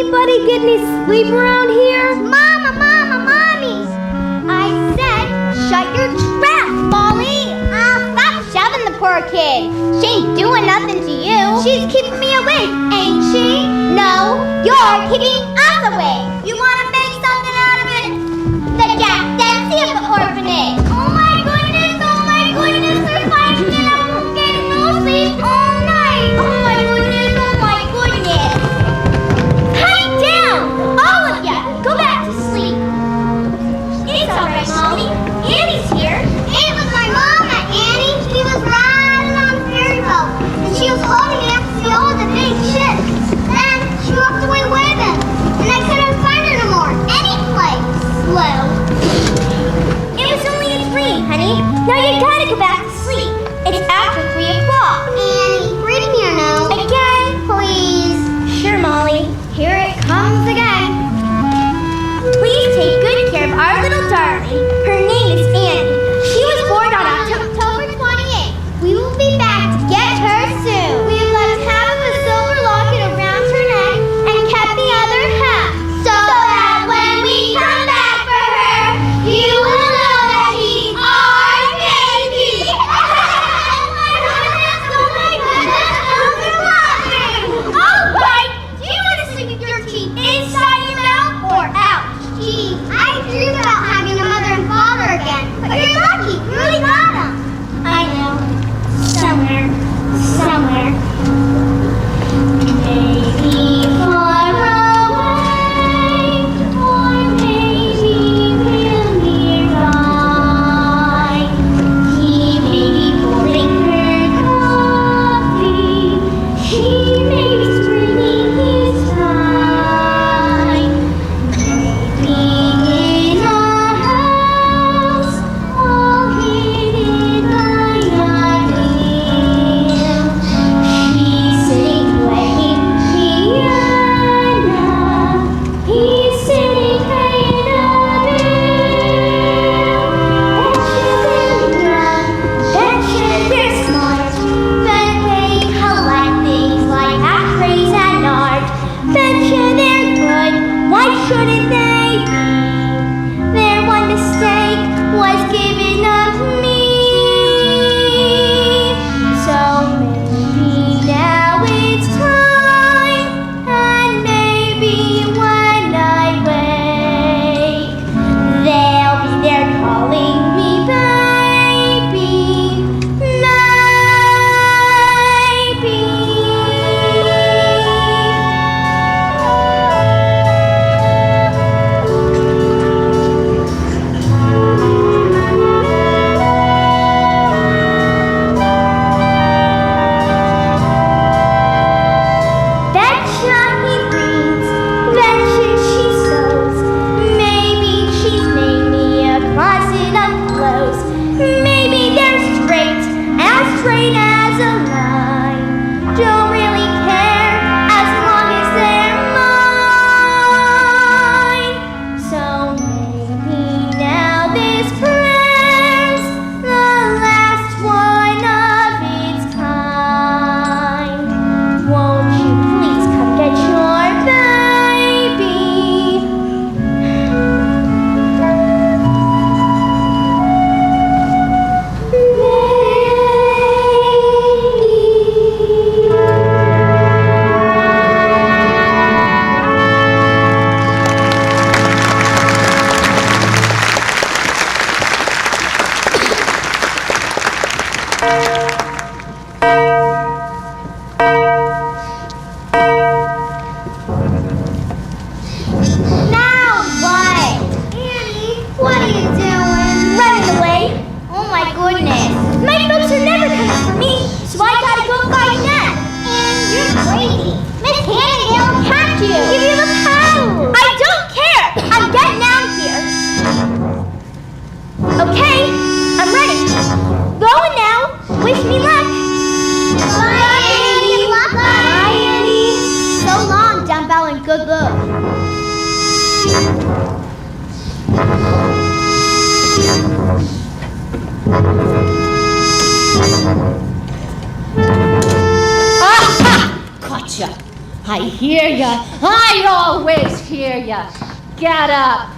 anybody get any sleep around here? Mama, Mommy! I said, shut your trap, Molly! Stop shoving the poor kid. She ain't doing nothing to you. She's keeping me awake, ain't she? No, you're keeping us awake. You want to make something out of it? The Jack Dempsey of the orphanage. Oh my goodness, they're fighting and I'm getting no sleep all night. Oh my goodness. Pipe down, all of ya. Go back to sleep. It's all right, Molly. Annie's here. It was my mama, Annie. She was riding on the ferry boat, and she was holding me up to see all the big ships. Then she walked away with him, and I couldn't find her no more. Any place. Slow. It was only a dream, honey. Now you gotta go back to sleep. It's after 3 o'clock. Annie, read me or no? Again, please. Sure, Molly. Here it comes again. Please take good care of our little darling. Her name is Annie. She was born on October 28th. We will be back to get her soon. We have left half of a silver locket around her neck and kept the other half. So that when we come back for her, you will know that she's our baby. All right. Do you want to sleep with your teeth inside your mouth or out? Gee, I dream about having a mother and father again. But you're lucky. You really got them. I know. Somewhere. Maybe far away, or maybe real nearby. He may be pouring her coffee. She may be springing his tie. Maybe in a house, all hidden by a veil. She's sitting playing piano. He's sitting paying a bill. Betcha they're smart. But they collect things like ashtrays and art. Betcha they're good. Why shouldn't they be? Their one mistake was giving up me. So maybe now it's time, and maybe when I wake, they'll be there calling me baby. Betcha he reads, betcha she sews. Maybe she's made me a closet of clothes. Maybe they're straight as a line. Don't really care as long as they're mine. So maybe now this prayer's the last one of its kind. Won't you please come get your baby? Now what? Annie, what are you doing? Running away. Oh my goodness. My folks are never coming for me, so I gotta go find them. And you're crazy. Miss Hanny, they'll catch you. Give you the power. I don't care. I'm getting out of here. Okay, I'm ready. Going now. Wish me luck. Bye, Annie. Bye, Annie. So long, Dumbbell, and good luck. Gotcha. I hear ya. I always hear ya. Get up.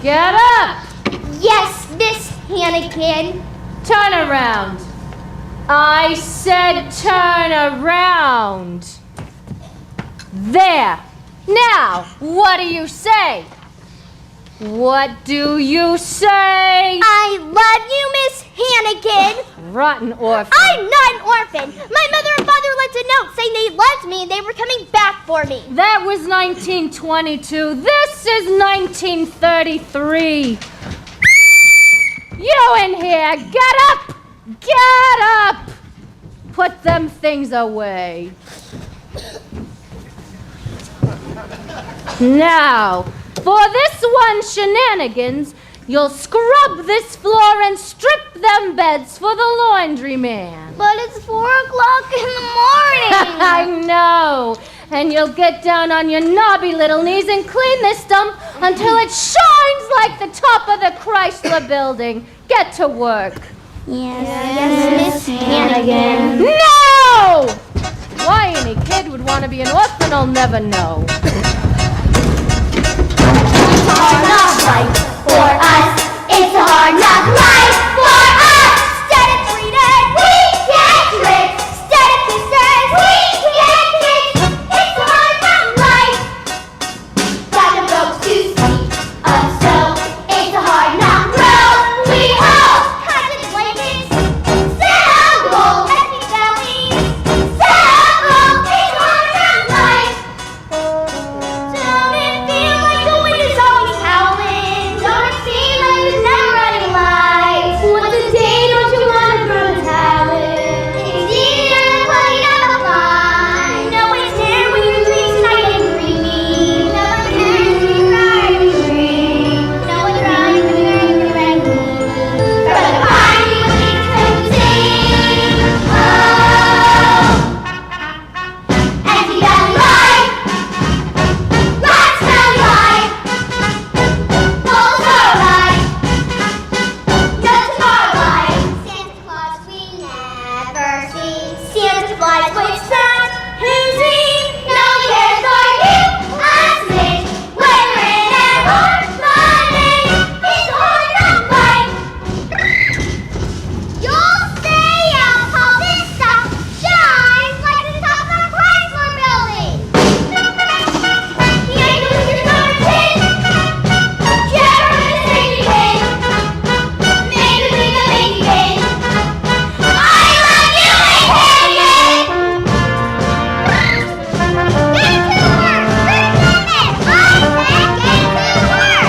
Get up. Yes, Miss Hannigan. Turn around. I said turn around. There. Now, what do you say? What do you say? I love you, Miss Hannigan. Rotten orphan. I'm not an orphan. My mother and father left a note saying they loved me and they were coming back for me. That was 1922. This is 1933. You in here, get up! Get up! Put them things away. Now, for this one shenanigans, you'll scrub this floor and strip them beds for the laundry man. But it's 4 o'clock in the morning. I know. And you'll get down on your knobby little knees and clean this dump until it shines like the top of the Chrysler building. Get to work. Yes, Miss Hannigan. No! Why any kid would want to be an orphan, I'll never know. It's a hard knock life for us. It's a hard knock life for us. Instead of treated, we get tricked. Instead of kisses, we get kicked. It's a hard knock life. Got the ropes to sleep us so. It's a hard knock road. We hope. Cotton blankets, set up gold. Happy bellies, set up gold. It's a hard knock life. Don't it feel like the wind is always howling? Don't it seem like there's never any light? Once a day, don't you want to throw the towel in? It's easier than putting up a fight. No, it's there when your dreams night and dreamy. No one cares when you're crying and scream. No one crying when you're angry and mean. From the party when it's time to sing. Oh, empty belly life. Lots belly life. Full star life. No tomorrow life. Santa Claus we never see. Santa flies with snacks. Who's he? No one cares for you. Us Mitch. When we're in an orphanage. It's a hard knock life. You'll say how this stuff shines like the top of a Chrysler building. The angels are starting. Carol is singing in. Make a thing of making it. I love you, Miss Hannigan. Get to work. Get to it. I said get to work.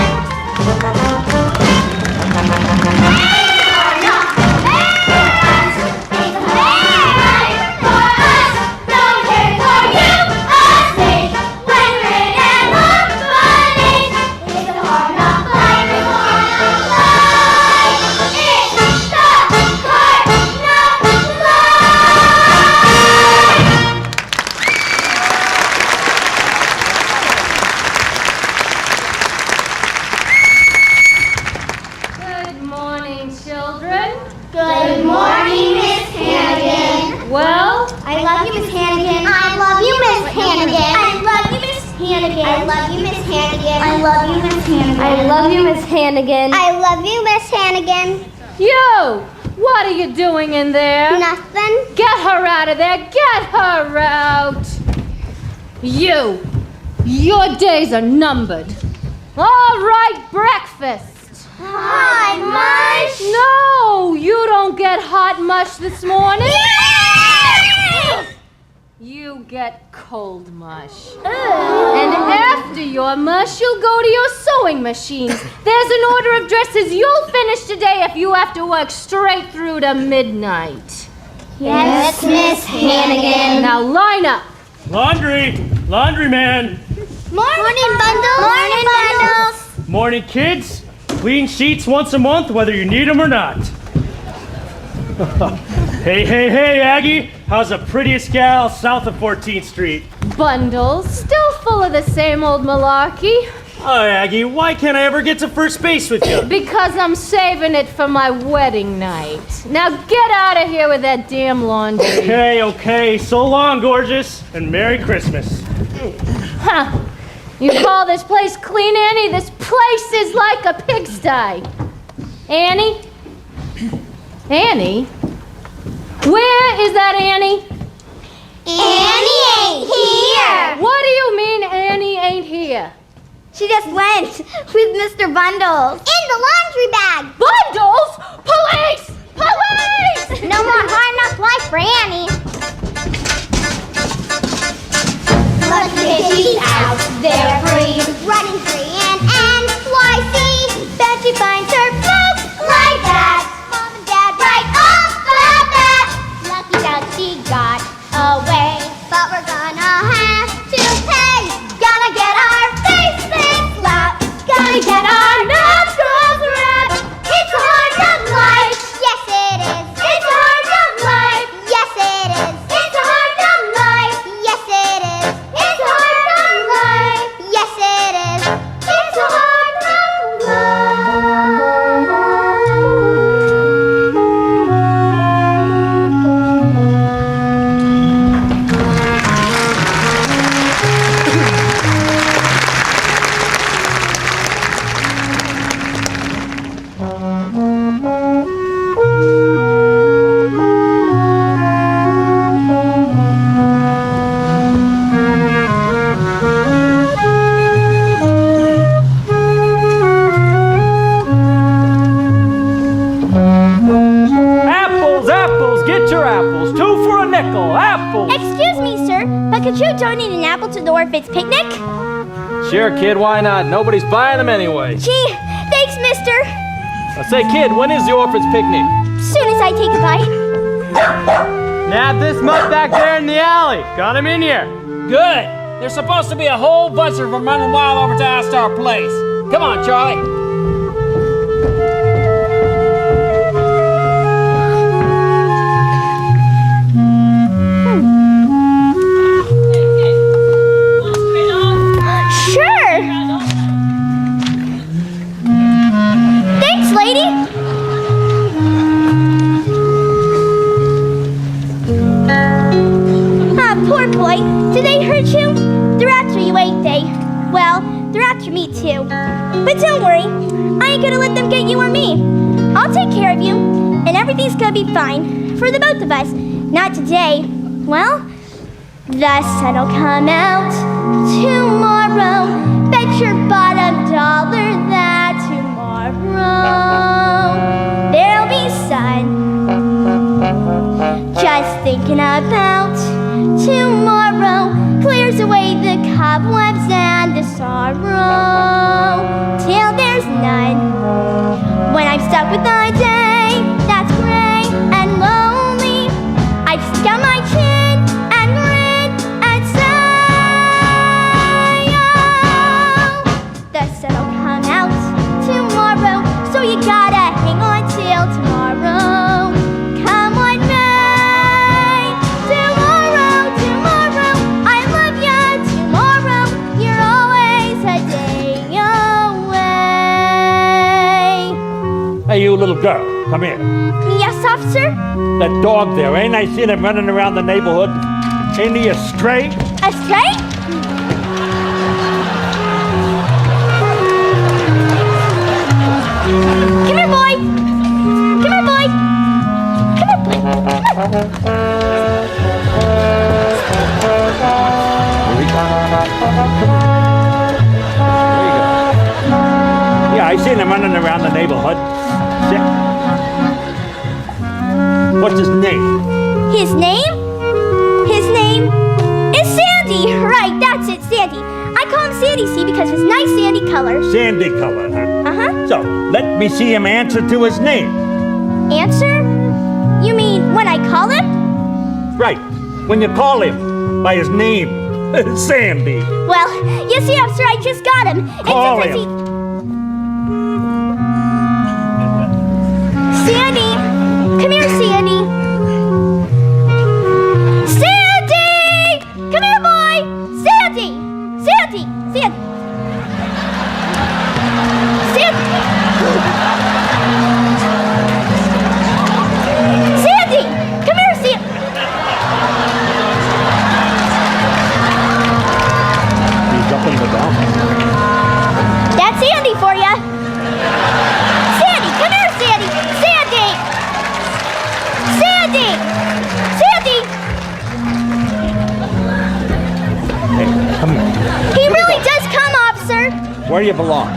Good morning, children. Good morning, Miss Hannigan. Well, I love you, Miss Hannigan. I love you, Miss Hannigan. I love you, Miss Hannigan. I love you, Miss Hannigan. I love you, Miss Hannigan. I love you, Miss Hannigan. I love you, Miss Hannigan. you! What are you doing in there? Nothing. Get her out of there! Get her out! Your days are numbered. All right, breakfast. Hi, Mush. No, you don't get hot mush this morning. You get cold mush. And after your mush, you'll go to your sewing machines. There's an order of dresses you'll finish today if you have to work straight through to midnight. Yes, Miss Hannigan. Now line up. Laundry man. Morning, Bundles. Morning, Bundles. Morning, kids. Clean sheets once a month, whether you need them or not. Hey, Aggie. How's the prettiest gal south of 14th Street? Bundles, still full of the same old malarkey. Oh, Aggie, why can't I ever get to first base with you? Because I'm saving it for my wedding night. Now get out of here with that damn laundry. Okay. So long, gorgeous, and Merry Christmas. Huh. You call this place clean, Annie? This place is like a pigsty. Annie? Annie? Where is that Annie? Annie ain't here. What do you mean Annie ain't here? She just went with Mr. Bundles. In the laundry bag. Bundles? Police! Police! No more hard knock life for Annie. Lucky she's out there free, running free and NYC. Bet she finds her folks like that. Mom and Dad right off the bat. Lucky that she got away, but we're gonna have to pay. Gonna get our faces slapped. Gonna get our nostrils wrapped. It's a hard knock life. Yes it is. It's a hard knock life. Yes it is. It's a hard knock life. Yes it is. It's a hard knock life. Yes it is. It's a hard knock life. Apples, get your apples. 2 for a nickel, apples. Excuse me, sir, but could you donate an apple to the orphanage picnic? Sure, kid, why not? Nobody's buying them anyway. Gee, thanks, mister. I say, kid, when is the orphan's picnic? Soon as I take a bite. Nab this mutt back there in the alley. Got him in here. Good. There's supposed to be a whole bunch of them running wild over to our Star Place. Come on, Charlie. Sure. Thanks, lady. Ah, poor boy. Did they hurt you? They're after you, ain't they? Well, they're after me too. But don't worry, I ain't gonna let them get you or me. I'll take care of you, and everything's gonna be fine for the both of us. Not today. Well, the sun'll come out tomorrow. Bet your bottom dollar that tomorrow there'll be sun. Just thinking about tomorrow clears away the cobwebs and the sorrow till there's none. When I'm stuck with a day that's gray and lonely, I just got my chin and grin and sigh. Oh, the sun'll come out tomorrow, so you gotta hang on till tomorrow. Come on, May. Tomorrow, tomorrow, I love ya. Tomorrow, you're always a day away. Hey, you little girl, come here. Yes, officer? That dog there, ain't I seen him running around the neighborhood? Ain't he a stray? A stray? Come here, boy. Come here, boy. Come here, boy. Come here. Yeah, I seen him running around the neighborhood. What's his name? His name? His name is Sandy. Right, that's it, Sandy. I call him Sandy, see, because of his nice sandy color. Sandy color, huh? Uh-huh. So, let me see him answer to his name. Answer? You mean when I call him? Right, when you call him by his name, Sandy. Well, you see, officer, I just got him. And Call sometimes him. Sandy! Come here, Sandy! Sandy! Come here, boy! Sandy! Sandy! Sandy! Sandy! Come here, Sandy! He's up in the dump. That's Sandy for you. Sandy, come here, Sandy! Sandy! Sandy! Sandy! Hey, come here. He really does come, officer. Where do you belong?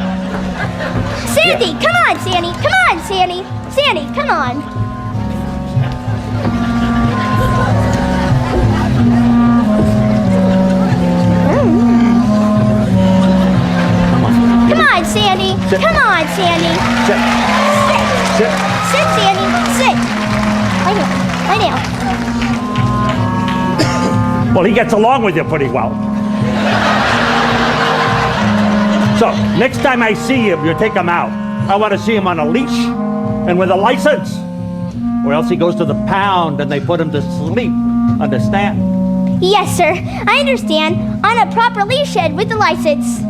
Sandy, come on, Sandy. Come on, Sandy. Sandy, come on. Come on, Sandy. Sit. Come on, Sandy. Sit. Sit. Sit. Sit, Sandy. Sit. Lie down. Lie down. Well, he gets along with you pretty well. So, next time I see him, you take him out. I want to see him on a leash and with a license. Or else he goes to the pound and they put him to sleep. Understand? Yes, sir. I understand. On a proper leash head with the license.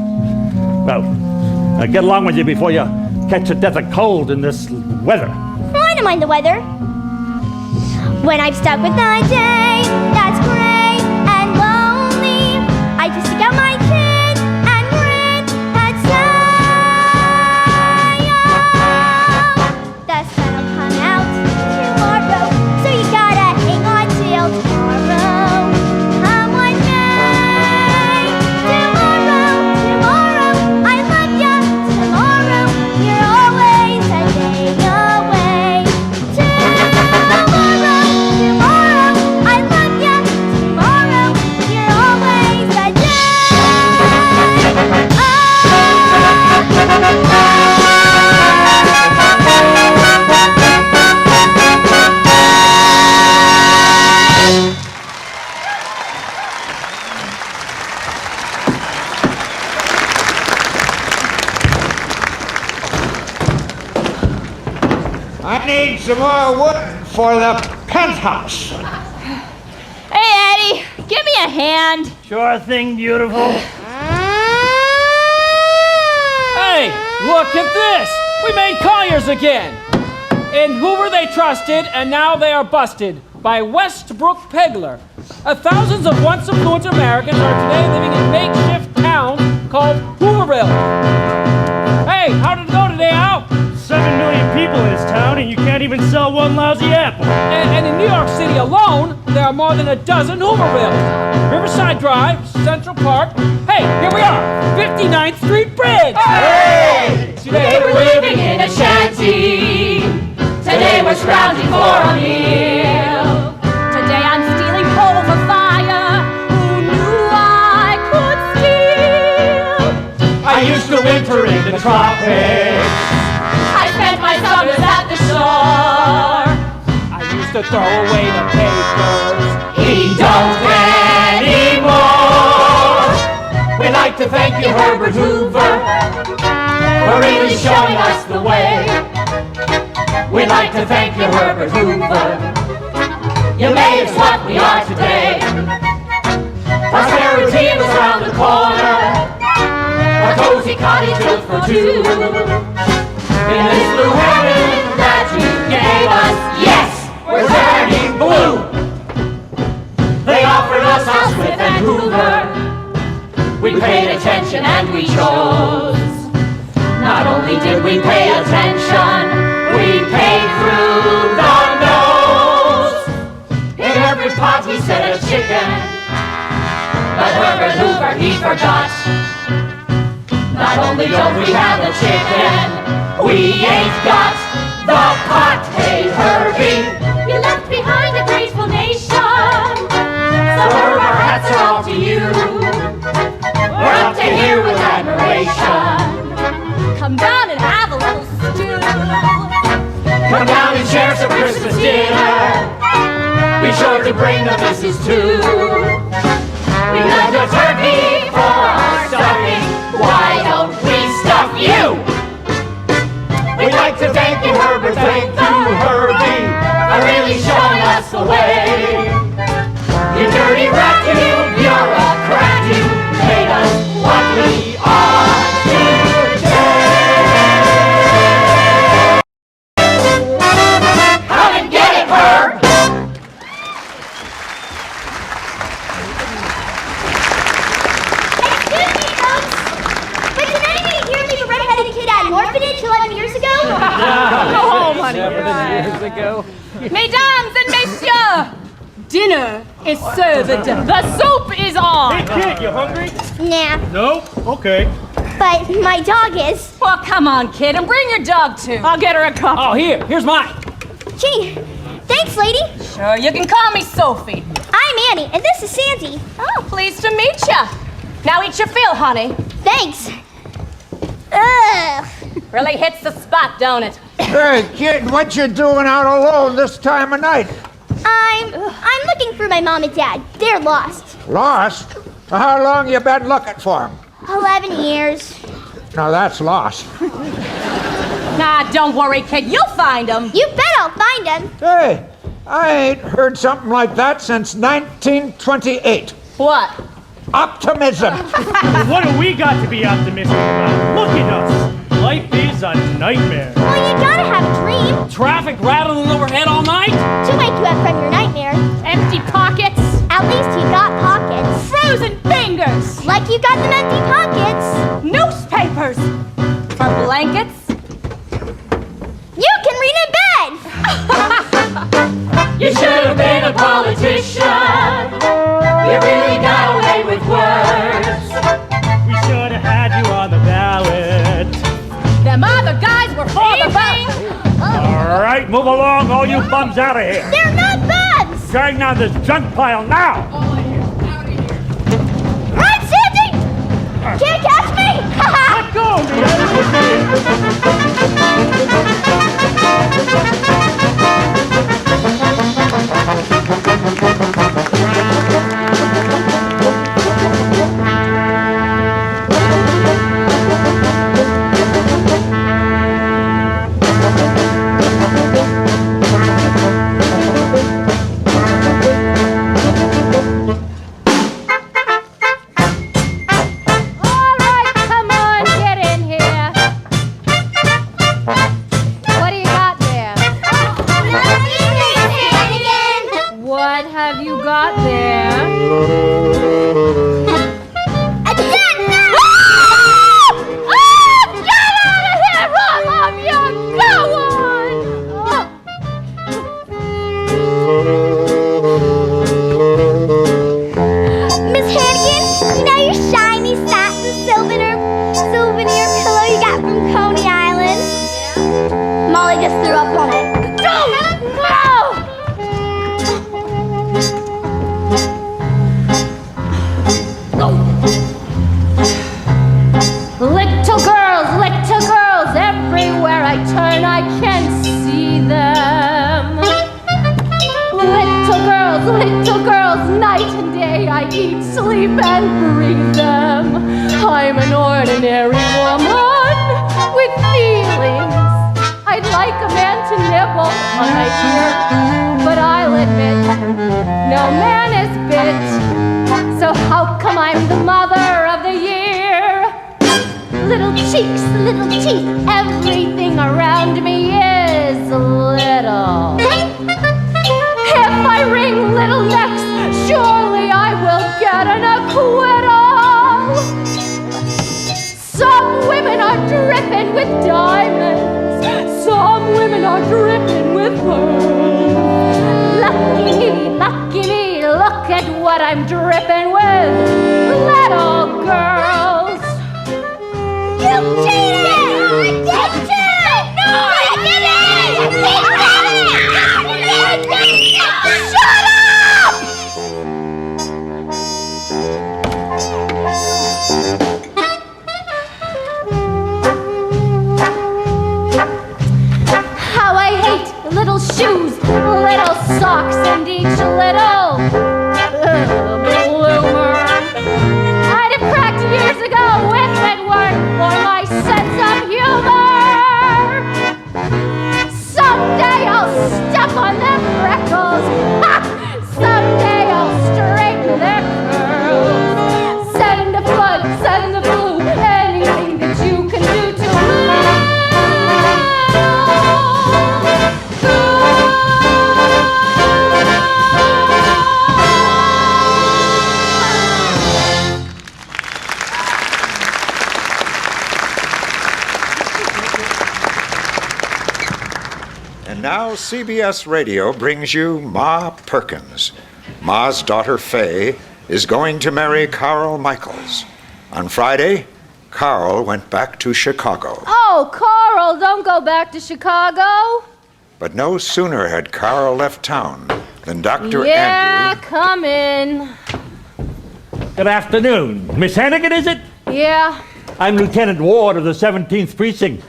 Well, get along with you before you catch a death of cold in this weather. Well, I don't mind the weather. When I'm stuck with the day that's gray and lonely, I just stick out my chin and grin and say, oh, the sun'll come out tomorrow, so you gotta hang on till tomorrow. Come what may. Tomorrow, tomorrow, I love ya. Tomorrow, you're always a day away. Tomorrow, I love ya. Tomorrow, you're always a day. I need some more wood for the penthouse. Hey, Eddie, give me a hand. Sure thing, beautiful. Hey, look at this! We made Colliers again! In Hoover they trusted, and now they are busted by Westbrook Pegler. Thousands of once affluent Americans are today living in makeshift towns called Hooverville. Hey, how did it go today, Al? 7 million people in this town, and you can't even sell one lousy apple. And in New York City alone, there are more than a dozen Hoovervilles. Riverside Drive, Central Park. Hey, here we are, 59th Street Bridge! Hey! Today we're living in a shanty. Today we're scrounging for a meal. Today I'm stealing coal for fire. Who knew I could steal? I used to winter in the tropics. I spent my summers at the shore. I used to throw away the papers. He don't anymore. We'd like to thank you, Herbert Hoover, for really showing us the way. We'd like to thank you, Herbert Hoover. You made us what we are today. Prosperity was around the corner. A cozy cottage built for two. In this blue heaven that you gave us, yes, we're turning blue. They offered us Smith and Hoover. We paid attention and we chose. Not only did we pay attention, we paid through the nose. In every pot we set a chicken, but Herbert Hoover, he forgot. Not only don't we have the chicken, we ain't got the pot. Hey, Herbie, You left behind a grateful nation. so Herb, our hats are all to you. We're up to here with admiration. Come down and have a little stew. Come down and share some Christmas dinner. Be sure to bring the missus too. We love the turkey for our stuffing. Why don't we stuff you? We'd like to thank you, Herbert. Thank you, Herbie, for really showing us the way. You dirty raccoon, you're a crack. You made us what we are today. 71 years ago? Oh, honey. 7 years ago. Mesdames and messieurs, dinner is served. The soup is on. Hey, kid, you hungry? Nah, No? Okay. but my dog is. Well, come on, kid, and bring your dog, too. I'll get her a cup. Oh, here's mine. Gee, thanks, lady. Sure, you can call me Sophie. I'm Annie, and this is Sandy. Oh, pleased to meet ya. Now eat your fill, honey. Thanks. Ugh. Really hits the spot, don't it? Hey, kid, what you doing out alone this time of night? I'm looking for my mom and dad. They're lost. Lost? How long you been looking for 'em? 11 years. Now that's lost. Nah, don't worry, kid. You'll find them. You bet I'll find them. Hey, I ain't heard something like that since 1928. What? Optimism. What do we got to be optimistic about? Look at us. Life is a nightmare. Well, you gotta have a dream Traffic rattling overhead all night? to wake you up from your nightmare. Empty pockets. At least you got pockets. Frozen fingers. Like you got them empty pockets. Newspapers. For blankets. You can read in bed. You should have been a politician. You really got away with words. We should have had you on the ballot. Them other guys were for the vote. All right, move along, all you bums out of here. They're not bugs. Drag down this junk pile now. Right, Sandy? Can't catch me. Let go, All right, come on, get in here. What do you got there? What have you got there? Get out of here, Rob! Off you go on! Miss Hannigan, you know your shiny satin souvenir pillow you got from Coney Island? Molly just threw up on it. Little girls, everywhere I turn I can see them. Little girls, night and day I eat, sleep and breathe them. I'm an ordinary woman with feelings. I'd like a man to nibble on my ear, but I'll admit, no man is bit. So how come I'm the mother of the year? Little cheeks, little teeth, everything around me is little. If I wring little necks, surely I will get an acquittal. Some women are dripping with diamonds, some women are dripping with pearls. Lucky me, look at what I'm dripping with, little girls. You cheated! You cheated! No, I didn't! Shut up! How I hate little shoes, little socks, and each little blue now CBS Radio brings you Ma Perkins. Ma's daughter Faye is going to marry Carl Michaels. On Friday, Carl went back to Chicago. Oh, Carl, don't go back to Chicago. But no sooner had Carl left town than Dr. Yeah, Andrew... come in. Good afternoon. Miss Hannigan, is it? Yeah. I'm Lieutenant Ward of the 17th Precinct.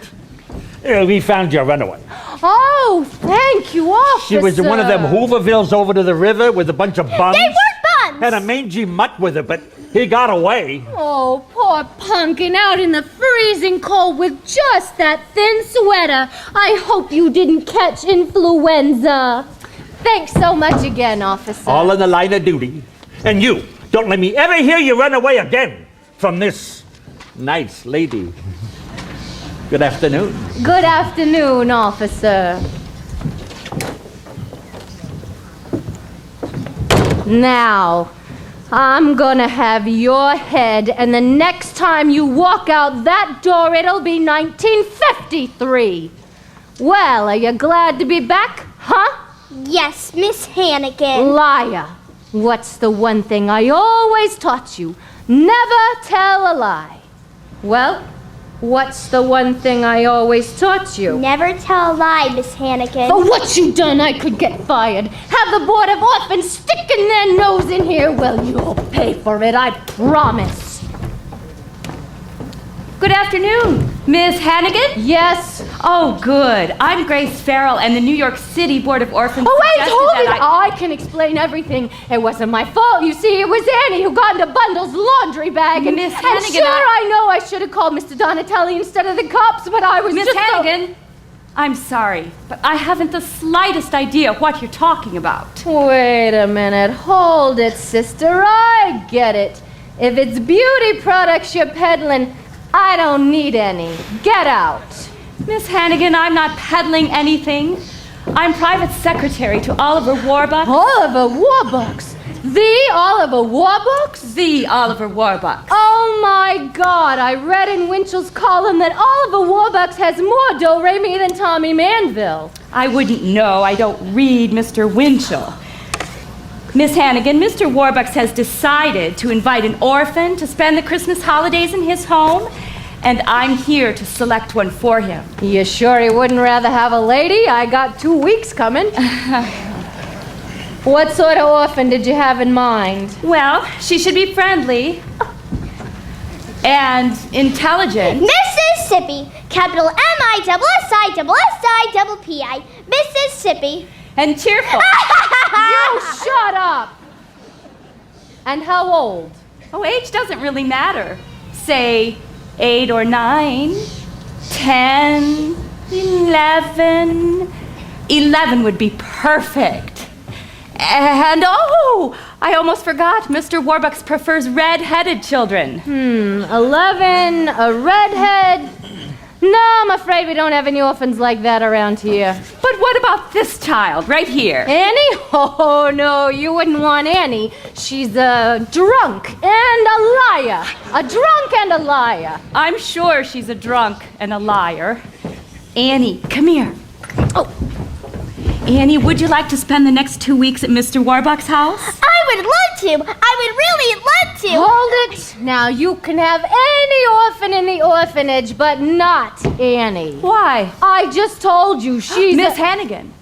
We found your runaway. Oh, thank you, officer. She was in one of them Hoovervilles over to the river with a bunch of bums. They weren't buns! Had a mangy mutt with her, but he got away. Oh, poor pumpkin out in the freezing cold with just that thin sweater. I hope you didn't catch influenza. Thanks so much again, officer. All in the line of duty. And you, don't let me ever hear you run away again from this nice lady. Good afternoon. Good afternoon, officer. Now, I'm gonna have your head, and the next time you walk out that door, it'll be 1953. Well, are you glad to be back, huh? Yes, Miss Hannigan. Liar. What's the one thing I always taught you? Never tell a lie. Well, what's the one thing I always taught you? Never tell a lie, Miss Hannigan. For what you done, I could get fired. Have the Board of Orphans sticking their nose in here. Well, you'll pay for it, I promise. Good afternoon, Miss Hannigan? Yes. Oh, good. I'm Grace Farrell, and the New York City Board of Orphans Oh, wait, suggested hold it. that I can explain everything. It wasn't my fault. You see, it was Annie who got into Bundle's laundry bag. And, Miss and Hannigan, sure, I know I should have called Mr. Donatelli instead of the cops, but I was Miss just Hannigan, I'm sorry, but I haven't the slightest idea what you're talking about. Wait a minute. Hold it, sister. I get it. If it's beauty products you're peddling, I don't need any. Get out. Miss Hannigan, I'm not peddling anything. I'm private secretary to Oliver Warbucks. Oliver Warbucks? The Oliver Warbucks? The Oliver Warbucks. Oh my God, I read in Winchell's column that Oliver Warbucks has more do-re-mi than Tommy Manville. I wouldn't know. I don't read Mr. Winchell. Miss Hannigan, Mr. Warbucks has decided to invite an orphan to spend the Christmas holidays in his home, and I'm here to select one for him. You sure he wouldn't rather have a lady? I got 2 weeks coming. What sort of orphan did you have in mind? Well, she should be friendly and intelligent. Mississippi. Capital M-I-S-S-I-S-S-I-P-I. Mississippi. And cheerful. You shut up! And how old? Oh, age doesn't really matter. Say 8 or 9, 10, 11. 11 would be perfect. And oh, I almost forgot. Mr. Warbucks prefers red-headed children. 11, a redhead. No, I'm afraid we don't have any orphans like that around here. But what about this child right here? Annie? Oh, no, you wouldn't want Annie. She's a drunk and a liar. A drunk and a liar. I'm sure she's a drunk and a liar. Annie, come here. Oh. Annie, would you like to spend the next 2 weeks at Mr. Warbucks' house? I would love to. I would really love to. Hold it. Now, you can have any orphan in the orphanage, but not Annie. Why? I just told you she's Miss Hannigan,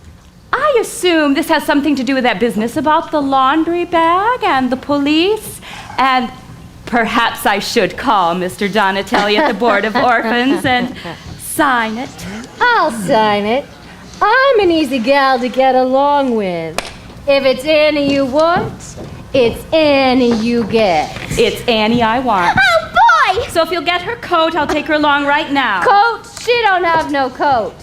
I assume this has something to do with that business about the laundry bag and the police, and perhaps I should call Mr. Donatelli at the Board of Orphans and sign it. I'll sign it. I'm an easy gal to get along with. If it's Annie you want, it's Annie you get. It's Annie I want. Oh, boy! So if you'll get her coat, I'll take her along right now. Coat? She don't have no coat.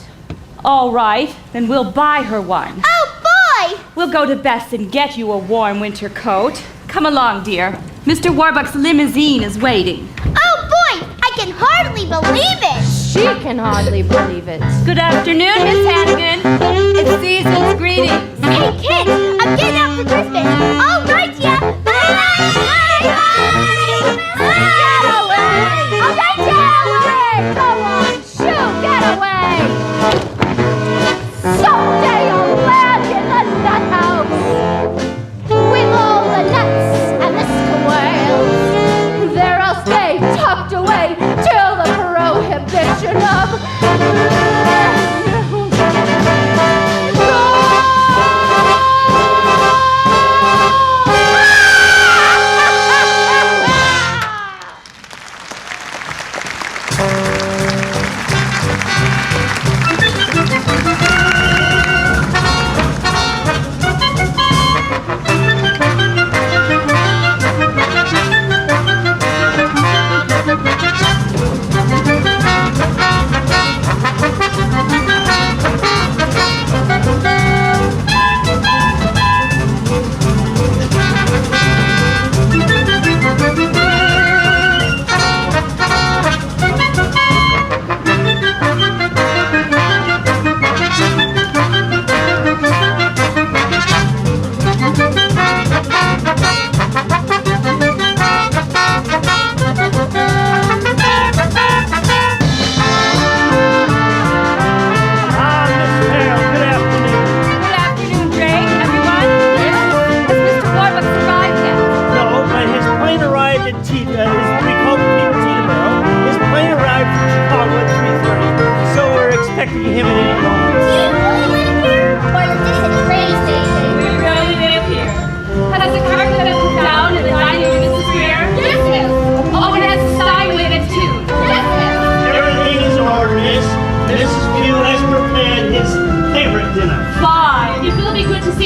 All right, then we'll buy her one. Oh, boy! We'll go to Beth's and get you a warm winter coat. Come along, dear. Mr. Warbucks' limousine is waiting. Oh, boy! I can hardly believe it! She can hardly believe it. Good afternoon, Miss Hannigan. It's season's greetings. Hey, kids! I'm getting out for Christmas! All right, yeah! Bye! Get away! All right, yeah! Go on, shoot, get away! So stay tucked away till the prohibition of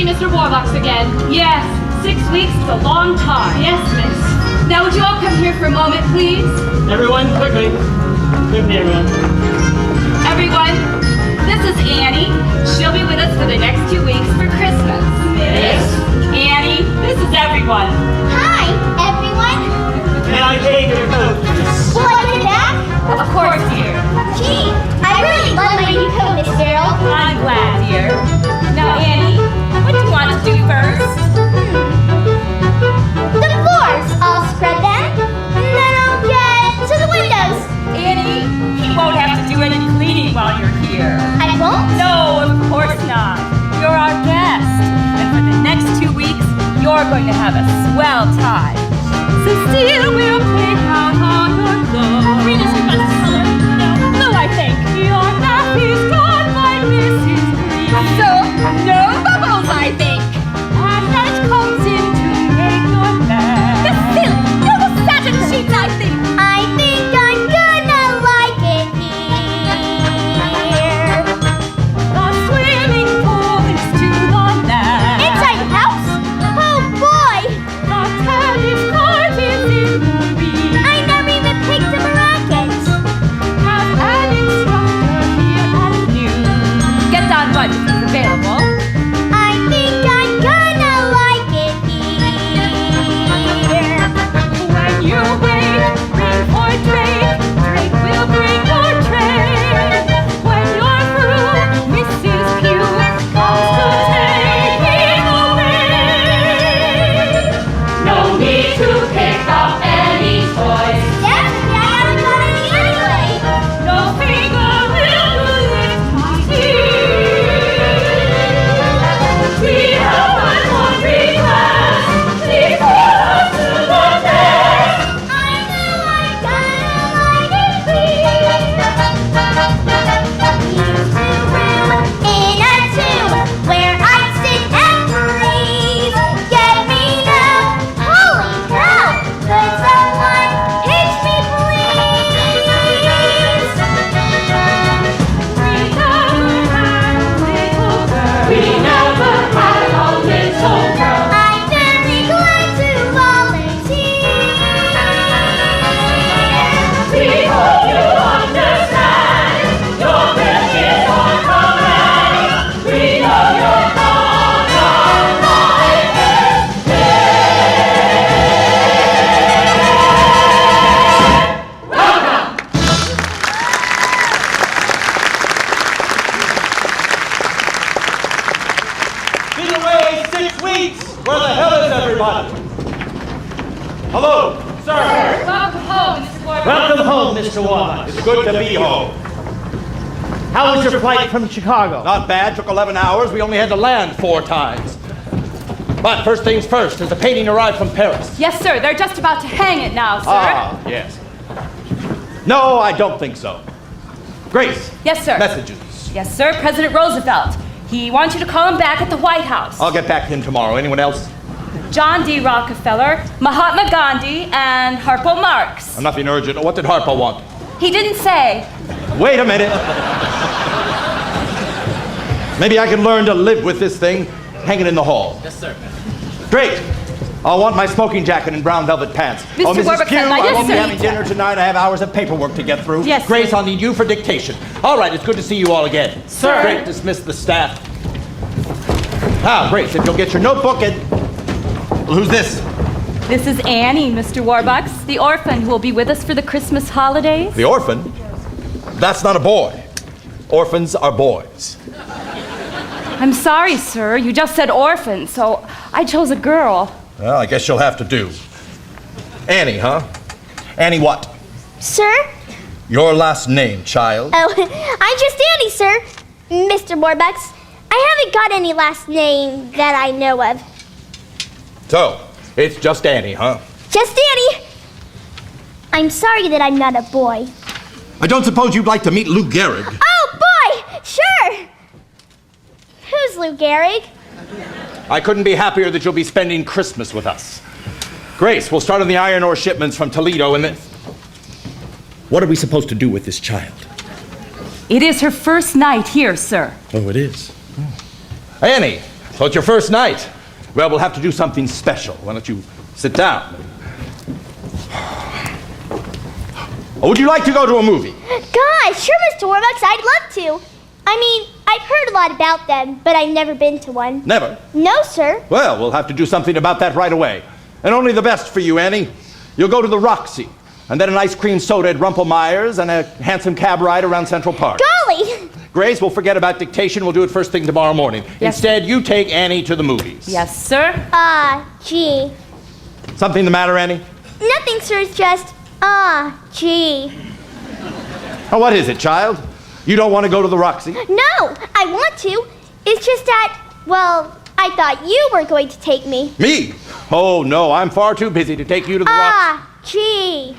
Mr. Warbucks again. Yes, 6 weeks is a long time. Yes, miss. Now, would you all come here for a moment, please? Everyone, quickly. Quickly, everyone. Everyone, this is Annie. She'll be with us for the next 2 weeks for Christmas. Miss. Annie, this is everyone. Hi, everyone. May I take your coat, please? Will I get it back? Of course, dear. Gee, I really love my new coat, Miss Farrell. I'm glad, dear. Now, Annie, what do you want to do first? The floors, I'll scrub them, and then I'll get to the windows. Annie, you won't have to do any cleaning while you're here. I won't? No, of course not. You're our guest. And for the next 2 weeks, you're going to have a swell time. Cecile will pick out all your clothes. Green is your best color. No, blue, I think. Your nappy's gone by Mrs. Green. So, no bubbles, I think. And that comes in to make your bed. The silk, no, the satin sheets, I think. I think I'm gonna like it here. The swimming pool is to the left. Inside the house? Oh boy! The tennis court is in the rear. I never even picked up a racket. Have an instructor here at noon. Get Don Budge if he's available. I think I'm gonna like it here. When you wait, ring for Drake. Drake will bring your tray. When you're through, Mrs. Pugh comes to take it away. No need to pick up any toys. Yes, I haven't got any anyway. No finger will lift my tears. We have one more request. Please put us to the test. I know I'm gonna like it here. Used to room in a tomb where I'd sit and breathe. Get me now, holy cow! Could someone pitch me, please? We never had a little girl. I'm very glad to volunteer. We hope you understand. Your wish is our command. We know you're gonna like it. Welcome. Been away 6 weeks! Where the hell is everybody? Hello, sir. Welcome home, Mr. Warbucks. Welcome home, Mr. Warbucks. It's good to be home. How was your flight from Chicago? Not bad, took 11 hours. We only had to land 4 times. But first things first, has the painting arrived from Paris? Yes, sir. They're just about to hang it now, sir. Ah, yes. No, I don't think so. Grace. Yes, sir. Messages. Yes, sir. President Roosevelt. He wants you to call him back at the White House. I'll get back to him tomorrow. Anyone else? John D. Rockefeller, Mahatma Gandhi, and Harpo Marx. Nothing urgent. What did Harpo want? He didn't say. Wait a minute. Maybe I can learn to live with this thing hanging in the hall. Yes, sir. Great. I'll want my smoking jacket and brown velvet pants. Mr. Oh, Mrs. Warbucks, Pugh, I yes, won't be sir. having dinner tonight. I have hours of paperwork to get through. Yes, Grace, sir. I'll need you for dictation. All right, it's good to see you all again. Sir. Great, dismiss the staff. Now, Grace, if you'll get your notebook and... Well, who's this? This is Annie, Mr. Warbucks, the orphan who will be with us for the Christmas holidays. The orphan? That's not a boy. Orphans are boys. I'm sorry, sir. You just said orphan, so I chose a girl. Well, I guess you'll have to do. Annie, huh? Annie what? Sir? Your last name, child? Oh, I'm just Annie, sir. Mr. Warbucks, I haven't got any last name that I know of. So, it's just Annie, huh? Just Annie. I'm sorry that I'm not a boy. I don't suppose you'd like to meet Lou Gehrig. Oh, boy! Sure! Who's Lou Gehrig? I couldn't be happier that you'll be spending Christmas with us. Grace, we'll start on the iron ore shipments from Toledo and then... What are we supposed to do with this child? It is her first night here, sir. Oh, it is. Annie, so it's your first night. Well, we'll have to do something special. Why don't you sit down? Oh, would you like to go to a movie? Gosh, sure, Mr. Warbucks, I'd love to. I mean, I've heard a lot about them, but I've never been to one. Never? No, sir. Well, we'll have to do something about that right away. And only the best for you, Annie. You'll go to the Roxy, and then an ice cream soda at Rumpelmeyer's, and a handsome cab ride around Central Park. Golly! Grace, we'll forget about dictation. We'll do it first thing tomorrow morning. Yes. Instead, you take Annie to the movies. Yes, sir. Gee. Something the matter, Annie? Nothing, sir, it's just, gee. Oh, what is it, child? You don't want to go to the Roxy? No, I want to. It's just that, well, I thought you were going to take me. Me? Oh, no, I'm far too busy to take you to the Roxy. Gee.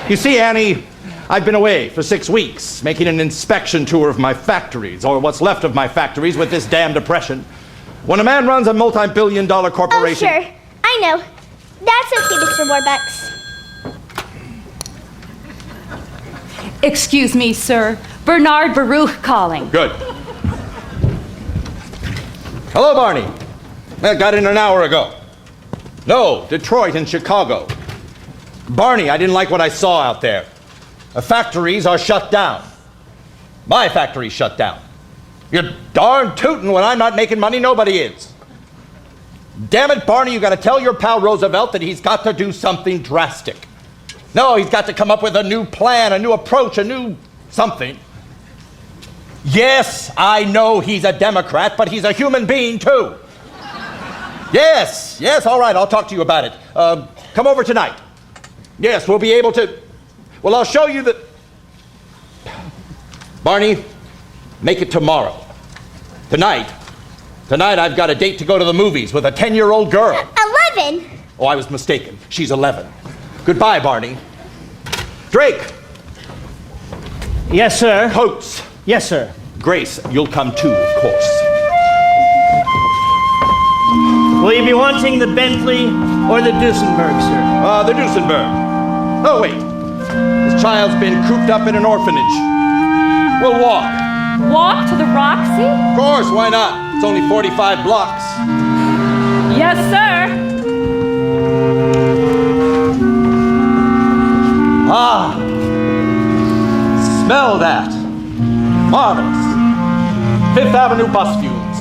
You see, Annie, I've been away for 6 weeks, making an inspection tour of my factories, or what's left of my factories with this damn depression. When a man runs a multi-billion-dollar corporation... Oh, sure. I know. That's okay, Mr. Warbucks. Excuse me, sir. Bernard Baruch calling. Good. Hello, Barney. I got in an hour ago. No, Detroit and Chicago. Barney, I didn't like what I saw out there. The factories are shut down. My factory's shut down. You're darn tootin' when I'm not making money, nobody is. Damn it, Barney, you gotta tell your pal Roosevelt that he's got to do something drastic. No, he's got to come up with a new plan, a new approach, a new something. Yes, I know he's a Democrat, but he's a human being too. Yes, all right, I'll talk to you about it. Come over tonight. Yes, we'll be able to... Well, I'll show you the... Barney, make it tomorrow. Tonight I've got a date to go to the movies with a 10-year-old girl. 11. Oh, I was mistaken. She's 11. Goodbye, Barney. Drake. Yes, sir. Coates. Yes, sir. Grace, you'll come too, of course. Will you be wanting the Bentley or the Duesenberg, sir? The Duesenberg. Oh, wait. This child's been cooped up in an orphanage. We'll walk. Walk to the Roxy? Of course, why not? It's only 45 blocks. Yes, sir. Ah, smell that. Marvelous. Fifth Avenue bus fumes.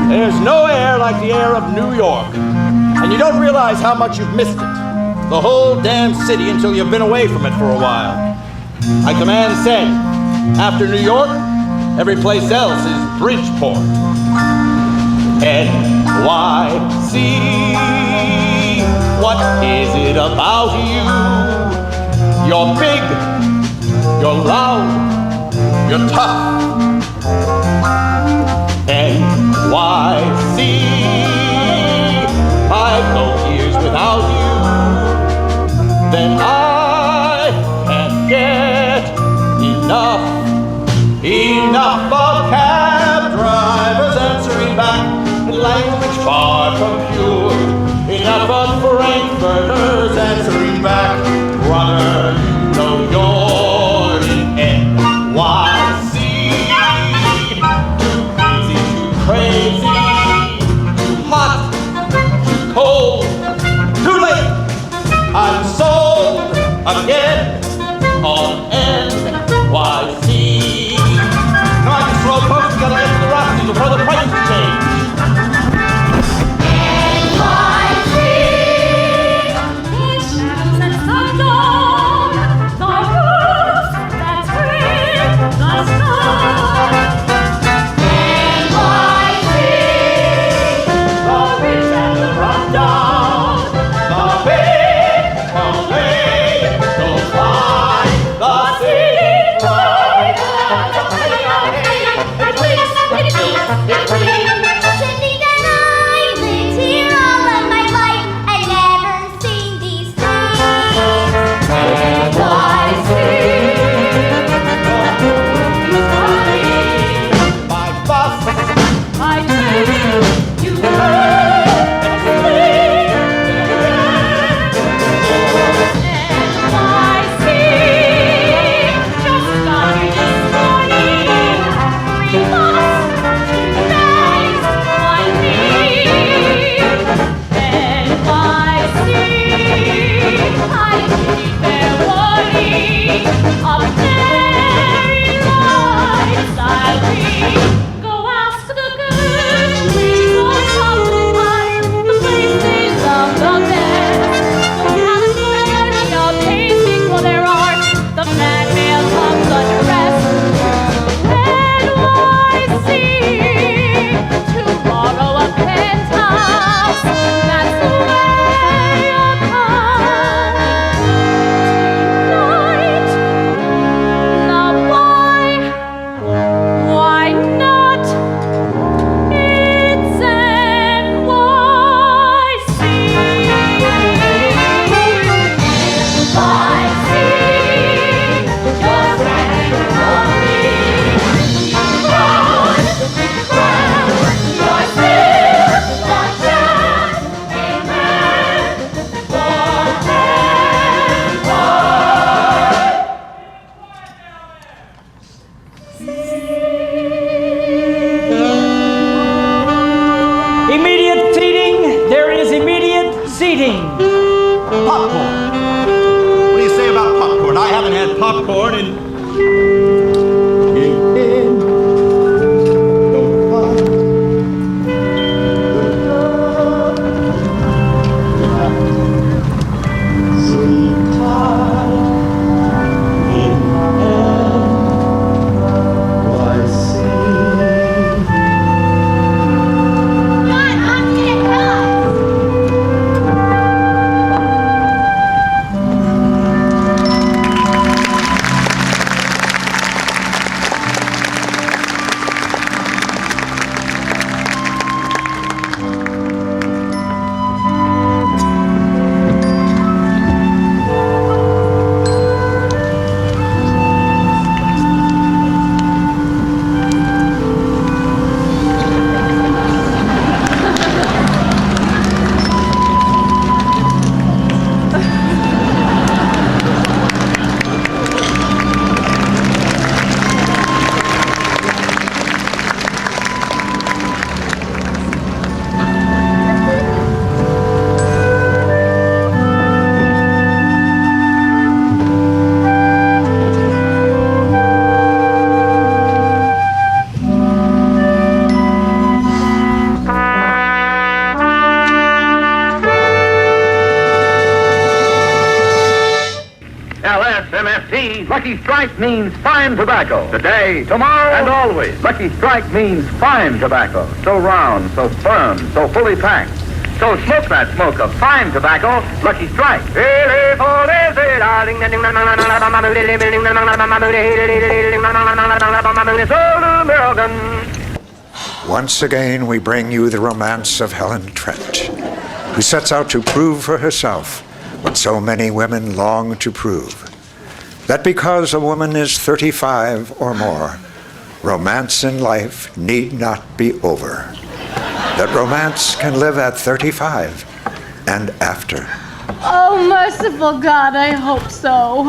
There's no air like the air of New York. And you don't realize how much you've missed it. The whole damn city until you've been away from it for a while. Like the man said, after New York, every place else is Bridgeport. NYC, what is it about you? You're big, you're loud, you're tough. NYC, I'd go years without you. then I can't get enough. Enough of cab drivers answering back in language far from pure. Enough of frankfurters answering back, brother, you know you're in NYC. Too busy, too crazy, too hot, too cold, too late. I'm sold again on NYC. No, I just throw folks, we gotta get to the Rockies before the prices change. Sitting and I've lived here all of my life and never seen these things. My bus, My train, you Go ask the good, please don't talk to us. The place is of the best. The California pacing for their art. The fan mail comes undressed. NYC, to borrow a penthouse. That's the way you're tonight. Now why not? It's NYC. Just hang on me. Run, you're still the chance. Amen. Immediate seating. There is immediate seating. popcorn. What do you say about popcorn? I haven't had popcorn in LSMFT, Lucky Strike means fine tobacco. Today, tomorrow, and always. Lucky Strike means fine tobacco. So round, so firm, so fully packed. So smoke that smoke of fine tobacco, Lucky Strike. Once again, we bring you the romance of Helen Trent, who sets out to prove for herself what so many women long to prove, that because a woman is 35 or more, romance in life need not be over. That romance can live at 35 and after. Oh, merciful God, I hope so.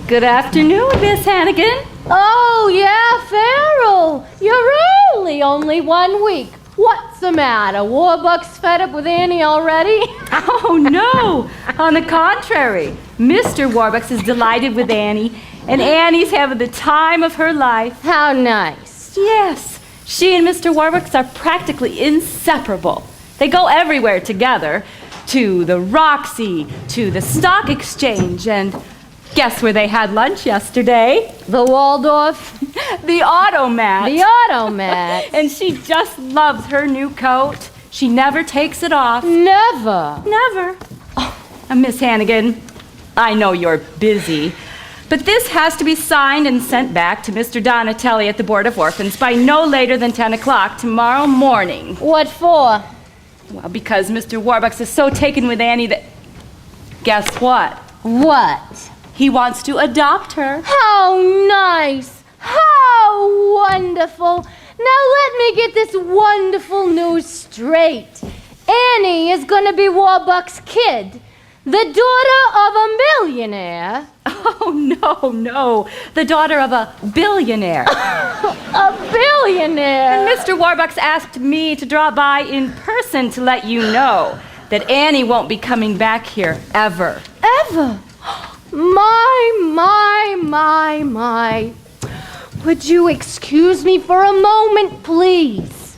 Good afternoon, Miss Hannigan. Oh, yeah, Farrell. You're only 1 week. What's the matter? Warbucks fed up with Annie already? Oh, no. On the contrary, Mr. Warbucks is delighted with Annie, and Annie's having the time of her life. How nice. Yes, she and Mr. Warbucks are practically inseparable. They go everywhere together, to the Roxy, to the Stock Exchange, and guess where they had lunch yesterday? The Waldorf? The Automat. The Automat. And she just loves her new coat. She never takes it off. Never. Never. Oh, Miss Hannigan, I know you're busy, but this has to be signed and sent back to Mr. Donatelli at the Board of Orphans by no later than 10 o'clock tomorrow morning. What for? Well, because Mr. Warbucks is so taken with Annie that... Guess what? What? He wants to adopt her. How nice! How wonderful! Now let me get this wonderful news straight. Annie is gonna be Warbucks' kid, the daughter of a millionaire. Oh, no. The daughter of a billionaire. A billionaire! And Mr. Warbucks asked me to drop by in person to let you know that Annie won't be coming back here ever. Ever? My. Would you excuse me for a moment, please?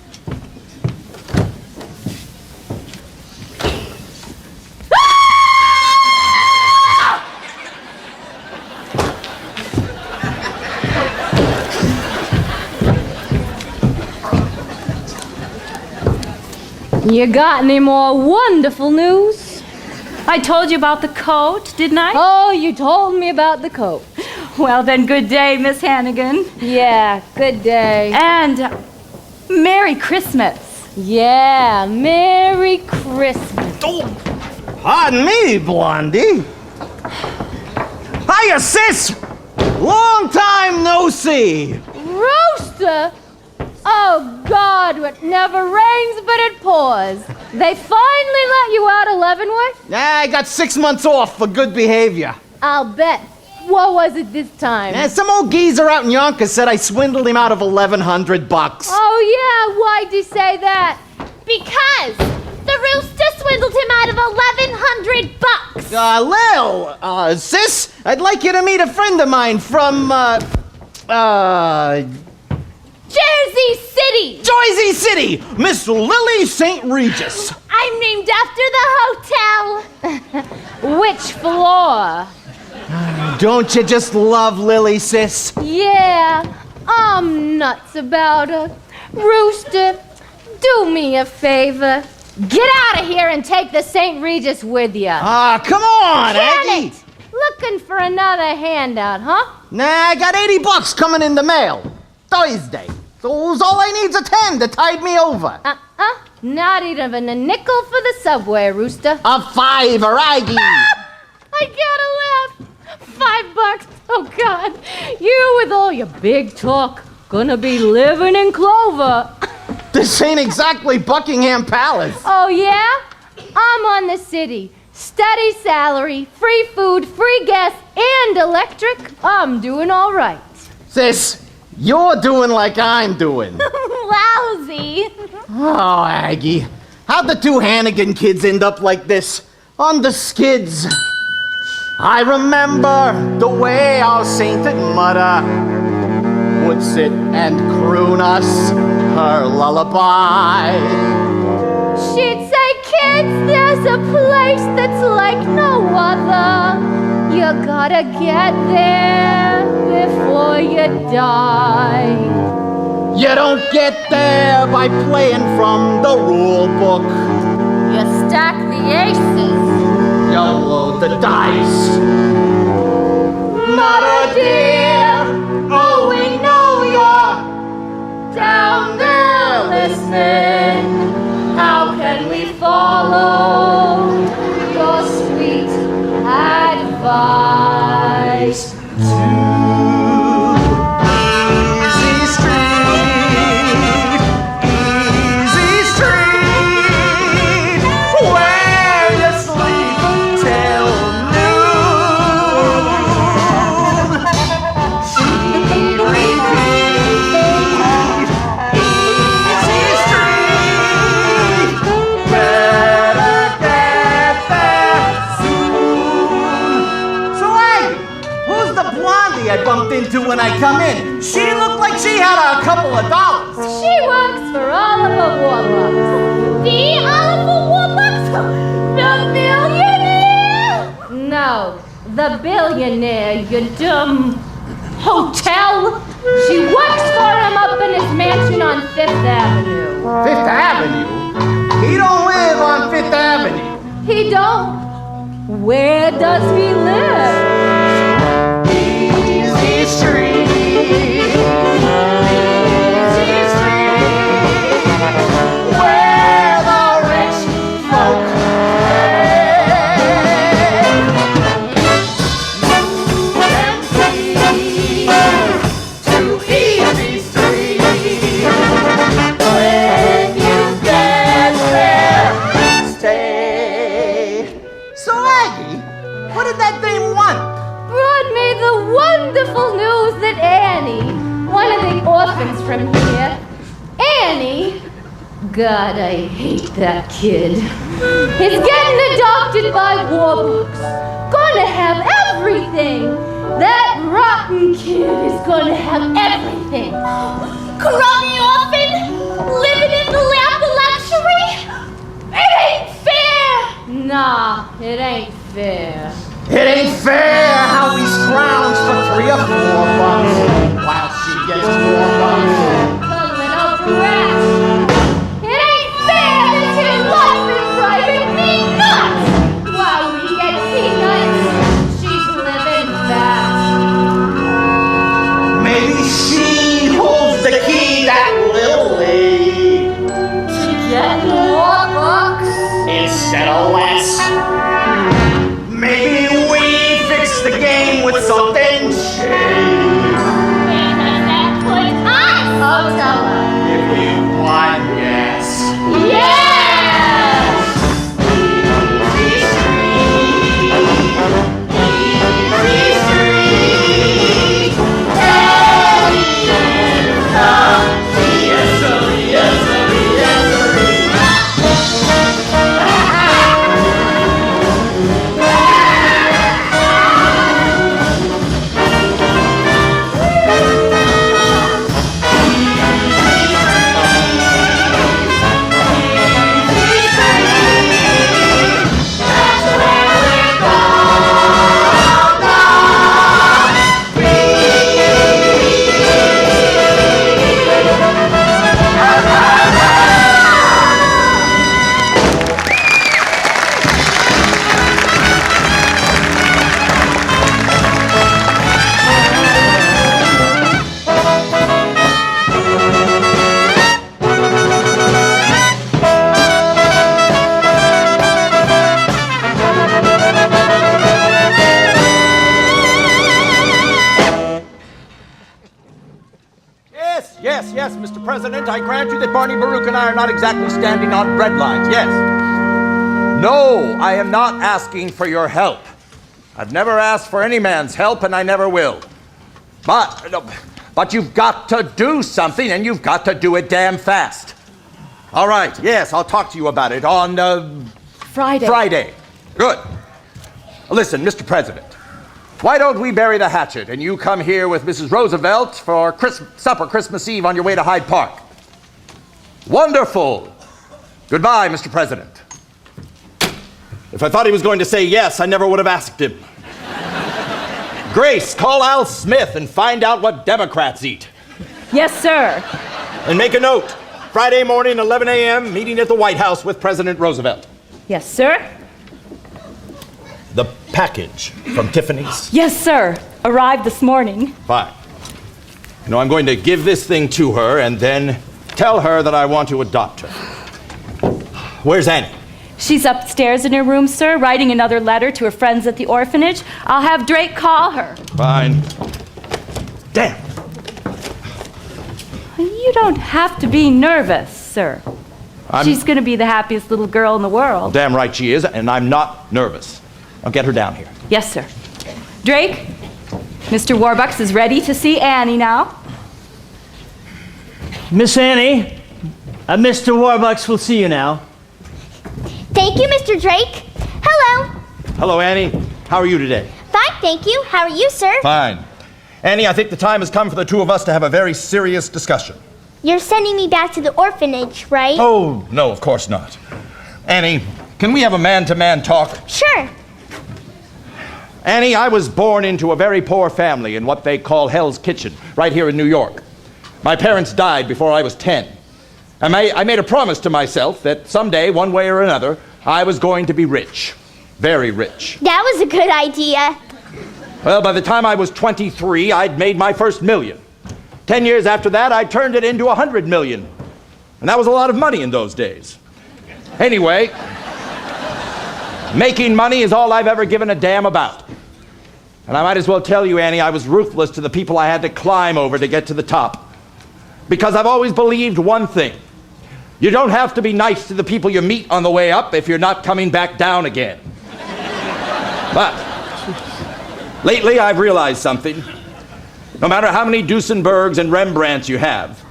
You got any more wonderful news? I told you about the coat, didn't I? Oh, you told me about the coat. Well, then, good day, Miss Hannigan. Yeah, good day. And Merry Christmas. Yeah, Merry Christmas. Oh, pardon me, Blondie. Hiya, sis! Long time no see. Rooster? Oh, God, what never rains but it pours. They finally let you out of Leavenworth? I got 6 months off for good behavior. I'll bet. What was it this time? Some old geezer out in Yonkers said I swindled him out of $1,100. Oh, yeah, why'd you say that? Because the rooster swindled him out of $1,100. Lil, sis, I'd like you to meet a friend of mine from, Jersey City. Jersey City, Miss Lily St. Regis. I'm named after the hotel. Which floor? Don't you just love Lily, sis? Yeah, I'm nuts about her. Rooster, do me a favor. Get out of here and take the St. Regis with you. Come on, Can Aggie. it? Looking for another handout, huh? Nah, I got $80 coming in the mail. Thursday. So all I need's a 10 to tide me over. Not even a nickel for the subway, Rooster. A $5, Aggie. I gotta laugh. $5. Oh, God. You with all your big talk. Gonna be living in clover. This ain't exactly Buckingham Palace. Oh, yeah? I'm on the city. Steady salary, free food, free gas, and electric. I'm doing all right. Sis, you're doing like I'm doing. Lousy. Oh, Aggie. How'd the two Hannigan kids end up like this? On the skids. I remember the way our sainted mother would sit and croon us her lullaby. She'd say, kids, there's a place that's like no other. You gotta get there before you die. You don't get there by playing from the rule book. You stack the aces. You load the dice. Mother dear, oh, we know you're down there listening. How can we follow advice to Easy Street, where you sleep till noon. She'd repeat, Easy Street, better get there soon. So hey, who's the blondie I bumped into when I come in? She looked like she had a couple of dollars. She works for Oliver Warbucks. The Oliver Warbucks? The millionaire? No, the billionaire, you dumb hotel. She works for him up in his mansion on Fifth Avenue. Fifth Avenue? He don't live on Fifth Avenue. He don't? Where does he live? Easy Street, where the rich folk live. To Easy Street, when you get there, stay. So Aggie, what did that dame want? Brought me the wonderful news that Annie, one of the orphans from here, Annie, God, I hate that kid, is getting adopted by Warbucks. Gonna have everything. That rotten kid is gonna have everything. Crummy orphan? Living in the lap of luxury? It ain't fair! Nah, it ain't fair. It ain't fair how we scrounge for $3 or $4 while she gets $4. The little brat. It ain't fair that your life is driving me nuts. While we get peanuts, she's living fast. Maybe she holds the key, that little lady, To get more bucks. instead of less. Maybe we fix the game with something shady. Because that puts us! Oh, tell her. If you want, yes. Yes! Easy Street, Easy Street, yes, sir, yes, sir, yes, sir. Yes, Mr. President, I grant you that Barney Baruch and I are not exactly standing on bread lines, yes. No, I am not asking for your help. I've never asked for any man's help, and I never will. But you've got to do something, and you've got to do it damn fast. All right, yes, I'll talk to you about it on, Friday. Good. Listen, Mr. President, why don't we bury the hatchet and you come here with Mrs. Roosevelt for supper Christmas Eve on your way to Hyde Park? Wonderful. Goodbye, Mr. President. If I thought he was going to say yes, I never would have asked him. Grace, call Al Smith and find out what Democrats eat. Yes, sir. And make a note. Friday morning, 11 a.m., meeting at the White House with President Roosevelt. Yes, sir. The package from Tiffany's? Yes, sir. Arrived this morning. Fine. You know, I'm going to give this thing to her and then tell her that I want to adopt her. Where's Annie? She's upstairs in her room, sir, writing another letter to her friends at the orphanage. I'll have Drake call her. Fine. Damn. You don't have to be nervous, sir. She's going to be the happiest little girl in the world. Damn right she is, and I'm not nervous. I'll get her down here. Yes, sir. Drake, Mr. Warbucks is ready to see Annie now. Miss Annie, Mr. Warbucks will see you now. Thank you, Mr. Drake. Hello. Hello, Annie. How are you today? Fine, thank you. How are you, sir? Fine. Annie, I think the time has come for the two of us to have a very serious discussion. You're sending me back to the orphanage, right? Oh, no, of course not. Annie, can we have a man-to-man talk? Sure. Annie, I was born into a very poor family in what they call Hell's Kitchen, right here in New York. My parents died before I was 10. And I made a promise to myself that someday, one way or another, I was going to be rich. Very rich. That was a good idea. Well, by the time I was 23, I'd made my first million. 10 years after that, I turned it into 100 million. And that was a lot of money in those days. Anyway, making money is all I've ever given a damn about. And I might as well tell you, Annie, I was ruthless to the people I had to climb over to get to the top. Because I've always believed one thing. You don't have to be nice to the people you meet on the way up if you're not coming back down again. But lately I've realized something. No matter how many Duesenbergs and Rembrandts you have,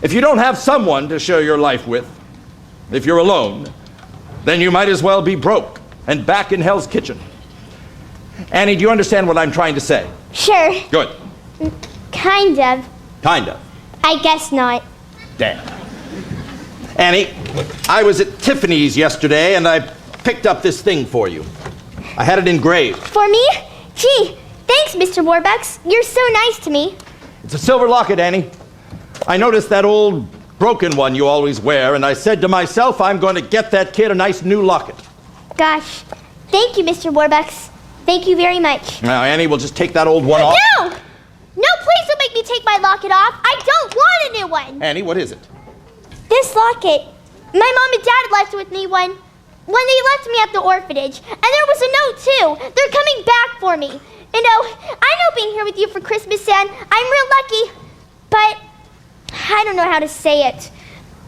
if you don't have someone to share your life with, if you're alone, then you might as well be broke and back in Hell's Kitchen. Annie, do you understand what I'm trying to say? Sure. Good. Kind of. Kind of. I guess not. Damn. Annie, I was at Tiffany's yesterday and I picked up this thing for you. I had it engraved. For me? Gee, thanks, Mr. Warbucks. You're so nice to me. It's a silver locket, Annie. I noticed that old broken one you always wear, and I said to myself, I'm going to get that kid a nice new locket. Gosh, thank you, Mr. Warbucks. Thank you very much. Now, Annie, we'll just take that old one off. No! No, please don't make me take my locket off. I don't want a new one. Annie, what is it? This locket. My mom and dad left it with me when they left me at the orphanage. And there was a note, too. They're coming back for me. You know, I know being here with you for Christmas, and I'm real lucky. But I don't know how to say it.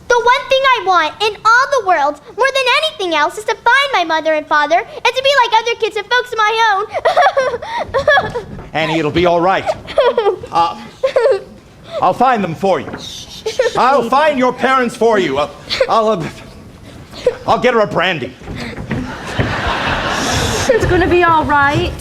The one thing I want in all the world, more than anything else, is to find my mother and father and to be like other kids and folks of my own. Annie, it'll be all right. I'll find them for you. I'll find your parents for you. I'll get her a brandy. It's going to be all right.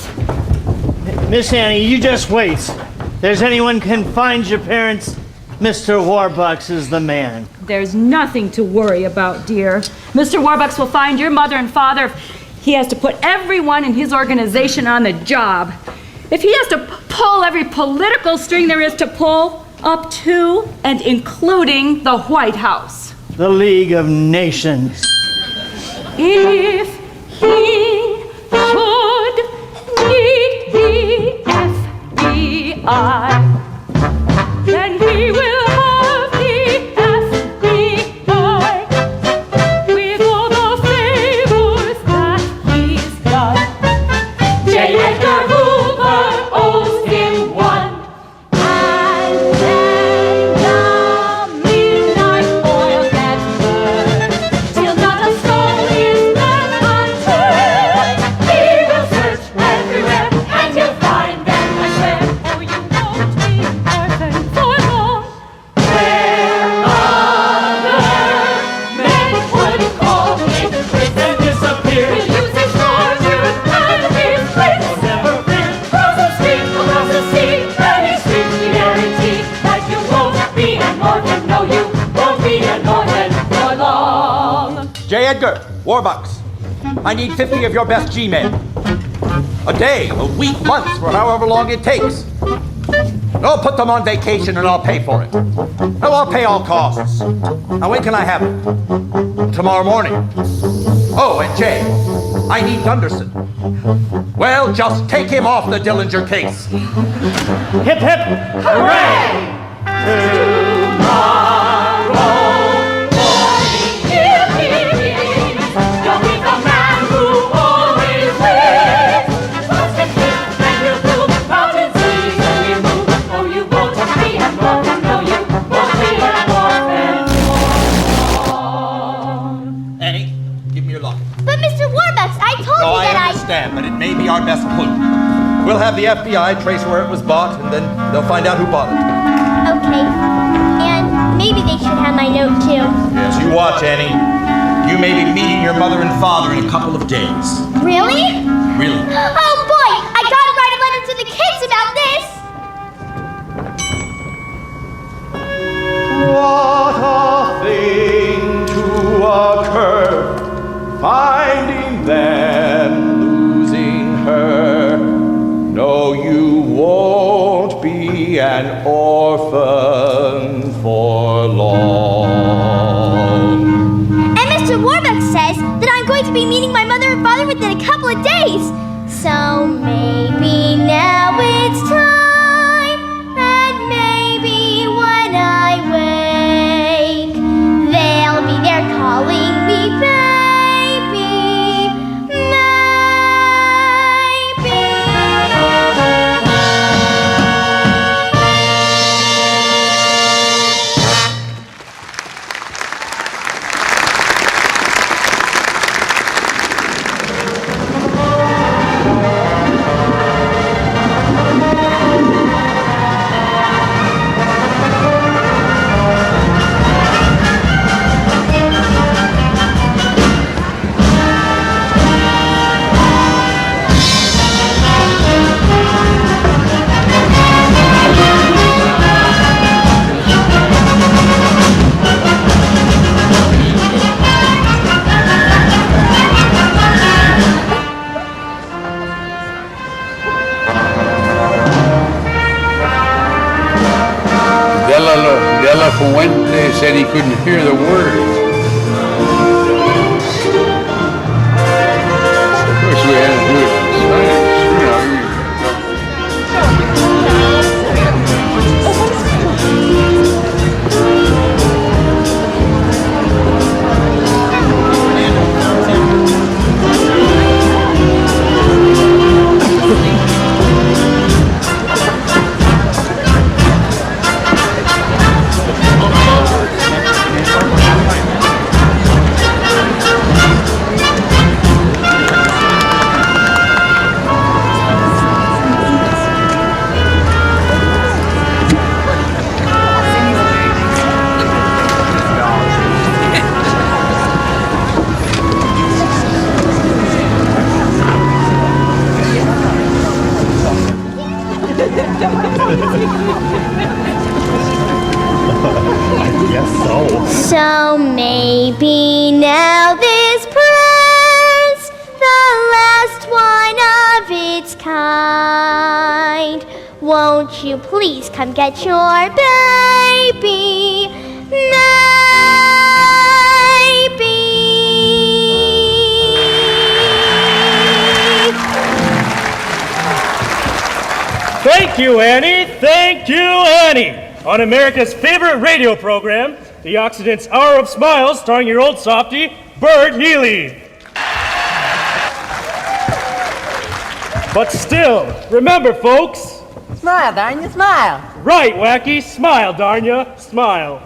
Miss Annie, you just wait. If there's anyone can find your parents, Mr. Warbucks is the man. There's nothing to worry about, dear. Mr. Warbucks will find your mother and father if he has to put everyone in his organization on the job. If he has to pull every political string there is to pull, up to and including the White House. The League of Nations. If he should need the FBI, then he will have the FBI with all the favors that he's done. J. Edgar Hoover owes him one. And then the midnight oil gets burned till not a soul is left unturned. He will search everywhere and he'll find them, I swear. Oh, you won't be orphaned for long. Where other men would call him Prince and disappear, he'll use his fortune and his wits. He'll never bring across the street, across the sea, any street we guarantee that you won't be an orphan. No, you won't be an orphan for long. J. Edgar, Warbucks, I need 50 of your best G-men. A day, a week, months, for however long it takes. I'll put them on vacation and I'll pay for it. No, I'll pay all costs. Now, when can I have it? Tomorrow morning. Oh, and Jay, I need Gunderson. Well, just take him off the Dillinger case. Hip, hip. Hooray! Tomorrow morning, he'll be here. Don't be We'll have the FBI trace where it was bought, and then they'll find out who bought it. Okay. And maybe they should have my note, too. Yes, you watch, Annie. You may be meeting your mother and father in a couple of days. Really? Really? Oh, boy! I gotta write a letter to the kids about this! What a thing to occur, finding them, losing her. No, you won't be an orphan for long. And Mr. Warbucks says that I'm going to be meeting my mother and father within a couple of days. So maybe now it's time, and maybe when I wake, they'll be there calling me baby, maybe. Della Fuente said he couldn't hear the words. Of course, we had to do it in Spanish, you know. So maybe now this prayer's the last one of its kind. Won't you please come get your baby? Thank you, Annie. Thank you, Annie. On America's favorite radio program, The Occident's Hour of Smiles, starring your old softie, Bert Healy. But still, remember, folks. Smile, darn you, smile. Right, Wacky. Smile, darn ya. Smile.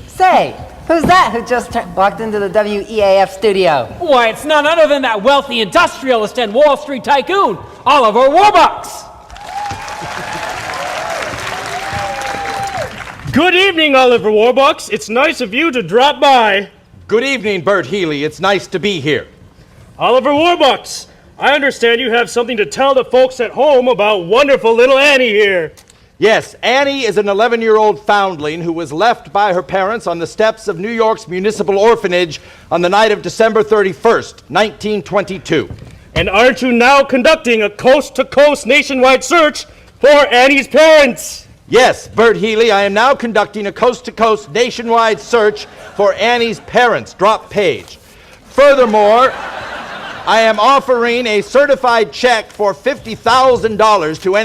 Say, who's that who just walked into the WEAF studio? Why, it's none other than that wealthy industrialist and Wall Street tycoon, Oliver Warbucks. Good evening, Oliver Warbucks. It's nice of you to drop by. Good evening, Bert Healy. It's nice to be here. Oliver Warbucks, I understand you have something to tell the folks at home about wonderful little Annie here. Yes, Annie is an 11-year-old foundling who was left by her parents on the steps of New York's municipal orphanage on the night of December 31st, 1922. And aren't you now conducting a coast-to-coast nationwide search for Annie's parents? Yes, Bert Healy, I am now conducting a coast-to-coast nationwide search for Annie's parents. Drop page. Furthermore, I am offering a certified check for $50,000 to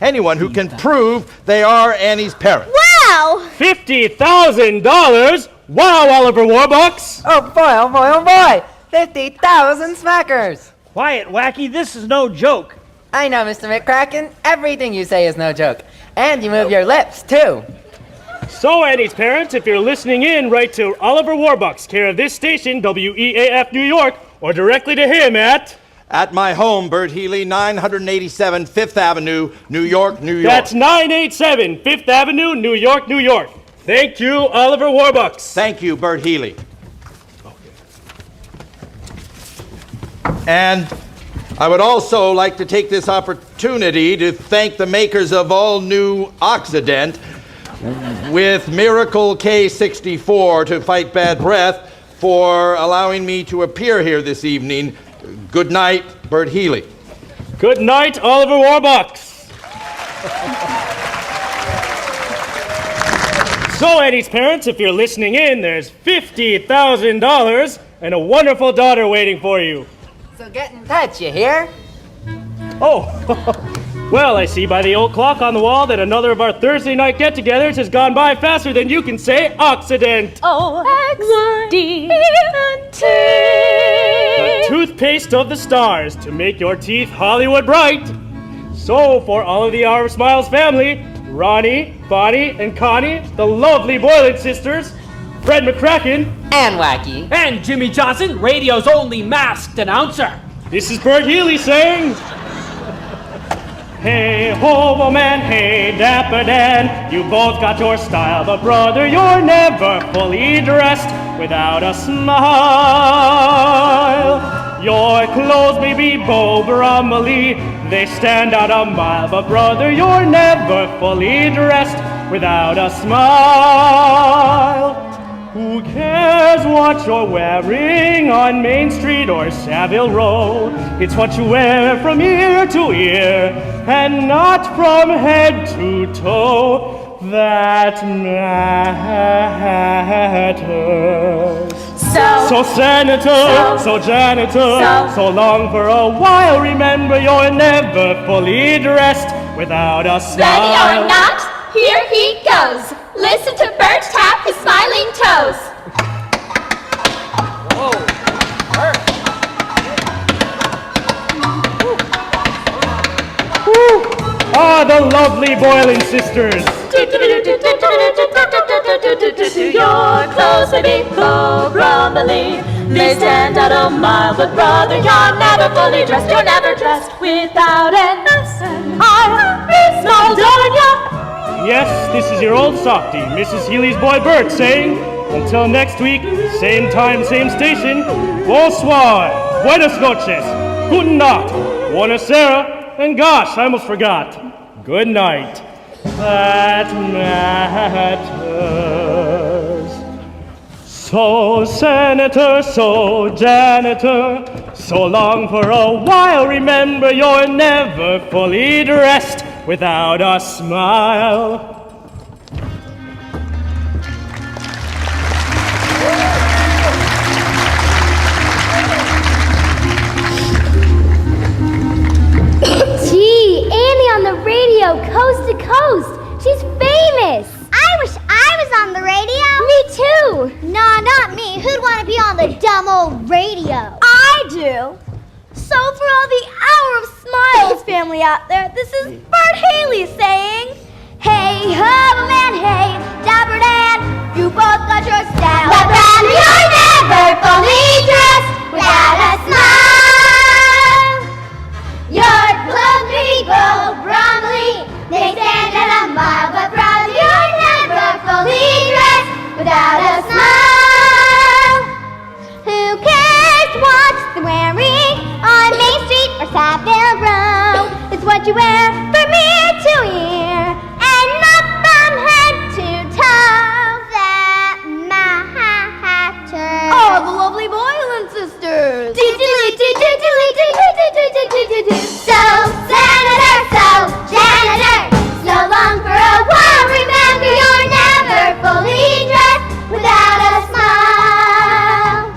anyone who can prove they are Annie's parents. Wow! $50,000? Wow, Oliver Warbucks! Oh boy, oh boy, oh boy! 50,000 smackers! Quiet, Wacky, this is no joke. I know, Mr. McCracken. Everything you say is no joke. And you move your lips, too. So, Annie's parents, if you're listening in, write to Oliver Warbucks, care of this station, WEAF New York, or directly to him at my home, Bert Healy, 987 Fifth Avenue, New York, New York. That's 987 Fifth Avenue, New York, New York. Thank you, Oliver Warbucks. Thank you, Bert Healy. And I would also like to take this opportunity to thank the makers of all new Oxidant with Miracle K64 to fight bad breath for allowing me to appear here this evening. Good night, Bert Healy. Good night, Oliver Warbucks. So, Annie's parents, if you're listening in, there's $50,000 and a wonderful daughter waiting for you. So get in touch, you hear? Oh, well, I see by the old clock on the wall that another of our Thursday night get-togethers has gone by faster than you can say Oxidant. O-X-D-N-T. The toothpaste of the stars to make your teeth Hollywood bright. So, for all of the Hour of Smiles family, Ronnie, Bonnie, and Connie, the lovely Boylan sisters, Fred McCracken, And Wacky. And Jimmy Johnson, radio's only masked announcer. This is Bert Healy saying, hey, hobo man, hey, dapper Dan, you both got your style, but brother, you're never fully dressed without a smile. Your clothes may be Beau Brummely, they stand out a mile, but brother, you're never fully dressed without a smile. Who cares what you're wearing on Main Street or Savile Row? It's what you wear from ear to ear and not from head to toe that matters. So senator, so janitor, so long for a while, remember you're never fully dressed without a smile. Ready or not, here he goes. Listen to Bert tap his smiling toes. Whoa, Bert. Ah, the lovely Boylan sisters. Your clothes may be Beau Brummely, they stand out a mile, but brother, you're never fully dressed. You're never dressed without an smile, darling, yeah. Yes, this is your old softy, Mrs. Healy's boy Bert, saying, until next week, same time, same station, bonsoir, buenas noches, guten Nacht, buonasera, and gosh, I almost forgot, good night. That matters. So senator, so janitor, so long for a while, remember you're never fully dressed without a smile. Gee, Annie on the radio, coast to coast. She's famous. I wish I was on the radio. Me too. Nah, not me. Who'd want to be on the dumb old radio? I do. So for all the Hour of Smiles family out there, this is Bert Haley saying, hey, hobo man, hey, dapper Dan, you both got your style, But brother, you're never fully dressed without a smile. Your clothes may be Beau Brummely, they stand at a mile, but brother, you're never fully dressed without a smile. Who cares what you're wearing on Main Street or Savile Row? It's what you wear from ear to ear and not from head to toe that matters. oh, the lovely Boylan sisters. So, senator, so, janitor, so long for a while, remember you're never fully dressed without a smile.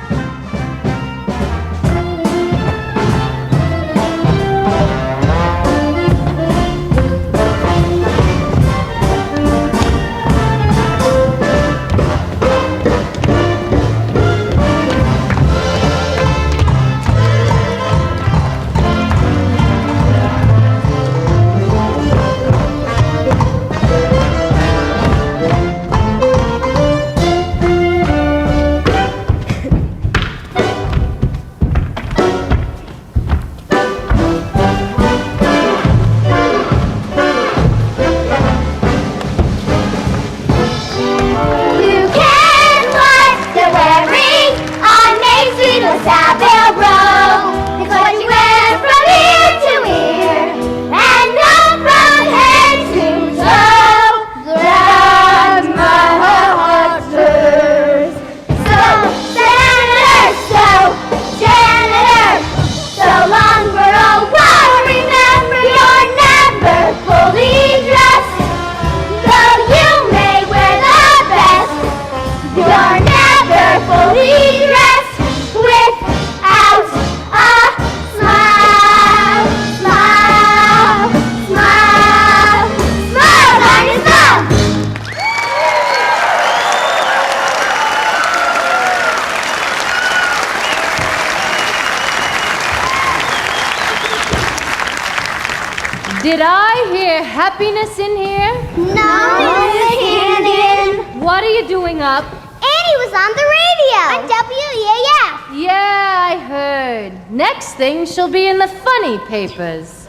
Did I hear happiness in here? No, Miss Hannigan. What are you doing up? Annie was on the radio. On WEAF. Yeah, I heard. Next thing, she'll be in the funny papers.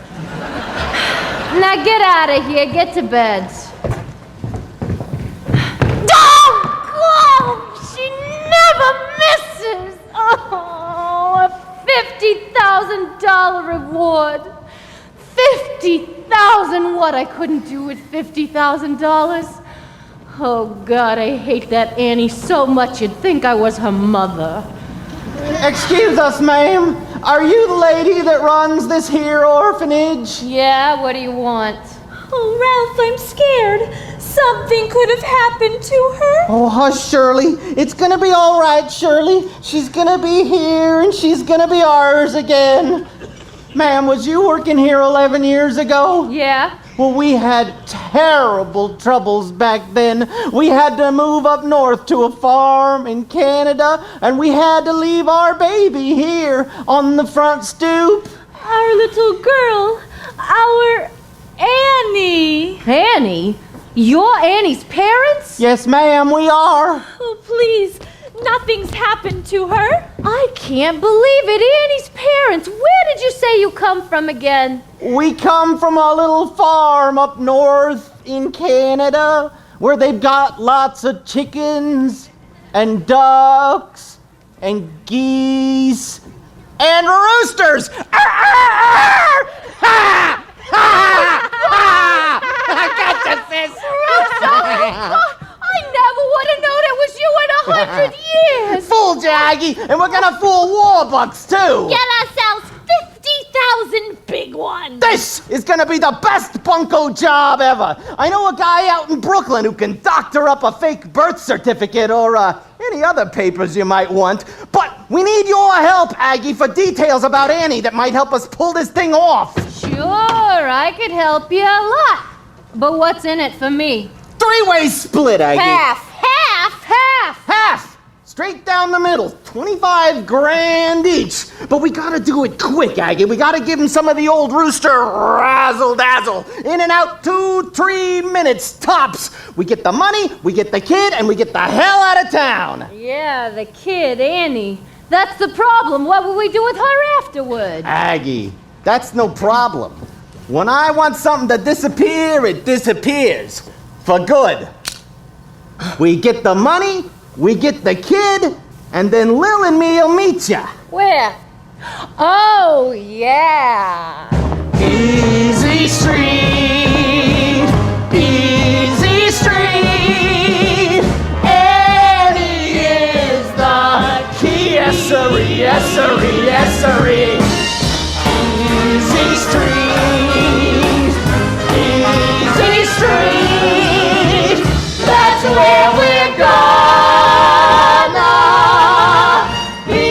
Now get out of here. Get to bed. Oh, she never misses. Oh, a $50,000 reward. 50,000. What I couldn't do with $50,000. Oh, God, I hate that Annie so much you'd think I was her mother. Excuse us, ma'am. Are you the lady that runs this here orphanage? Yeah, what do you want? Oh, Ralph, I'm scared. Something could have happened to her. Oh, hush, Shirley. It's gonna be all right, Shirley. She's gonna be here and she's gonna be ours again. Ma'am, was you working here 11 years ago? Yeah. Well, we had terrible troubles back then. We had to move up north to a farm in Canada, and we had to leave our baby here on the front stoop. Our little girl, our Annie. Annie? You're Annie's parents? Yes, ma'am, we are. Oh, please, nothing's happened to her. I can't believe it. Annie's parents. Where did you say you come from again? We come from a little farm up north in Canada where they've got lots of chickens and ducks and geese and roosters. I got you, sis. I never would have known it was you in 100 years. Fooled you, Aggie, and we're gonna fool Warbucks too. Get ourselves 50,000 big ones. This is gonna be the best bunco job ever. I know a guy out in Brooklyn who can doctor up a fake birth certificate or any other papers you might want. But we need your help, Aggie, for details about Annie that might help us pull this thing off. Sure, I could help you a lot. But what's in it for me? Three-way split, Aggie. Half. Straight down the middle, 25 grand each. But we gotta do it quick, Aggie. We gotta give him some of the old rooster razzle-dazzle. In and out 2-3 minutes tops. We get the money, we get the kid, and we get the hell out of town. Yeah, the kid, Annie. That's the problem. What will we do with her afterward? Aggie, that's no problem. When I want something to disappear, it disappears. For good. We get the money, we get the kid, and then Lil and me'll meet ya. Where? Oh, yeah. Easy Street, Easy Street. Annie is the key. Yes, sirree, yes, sirree, yes, sirree. Easy Street, Easy Street. That's where we're gonna be.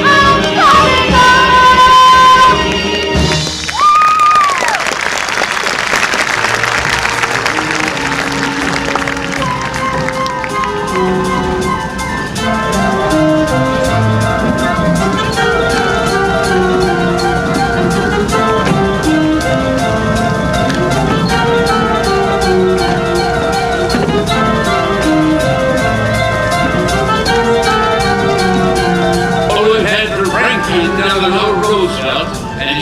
I'm coming home.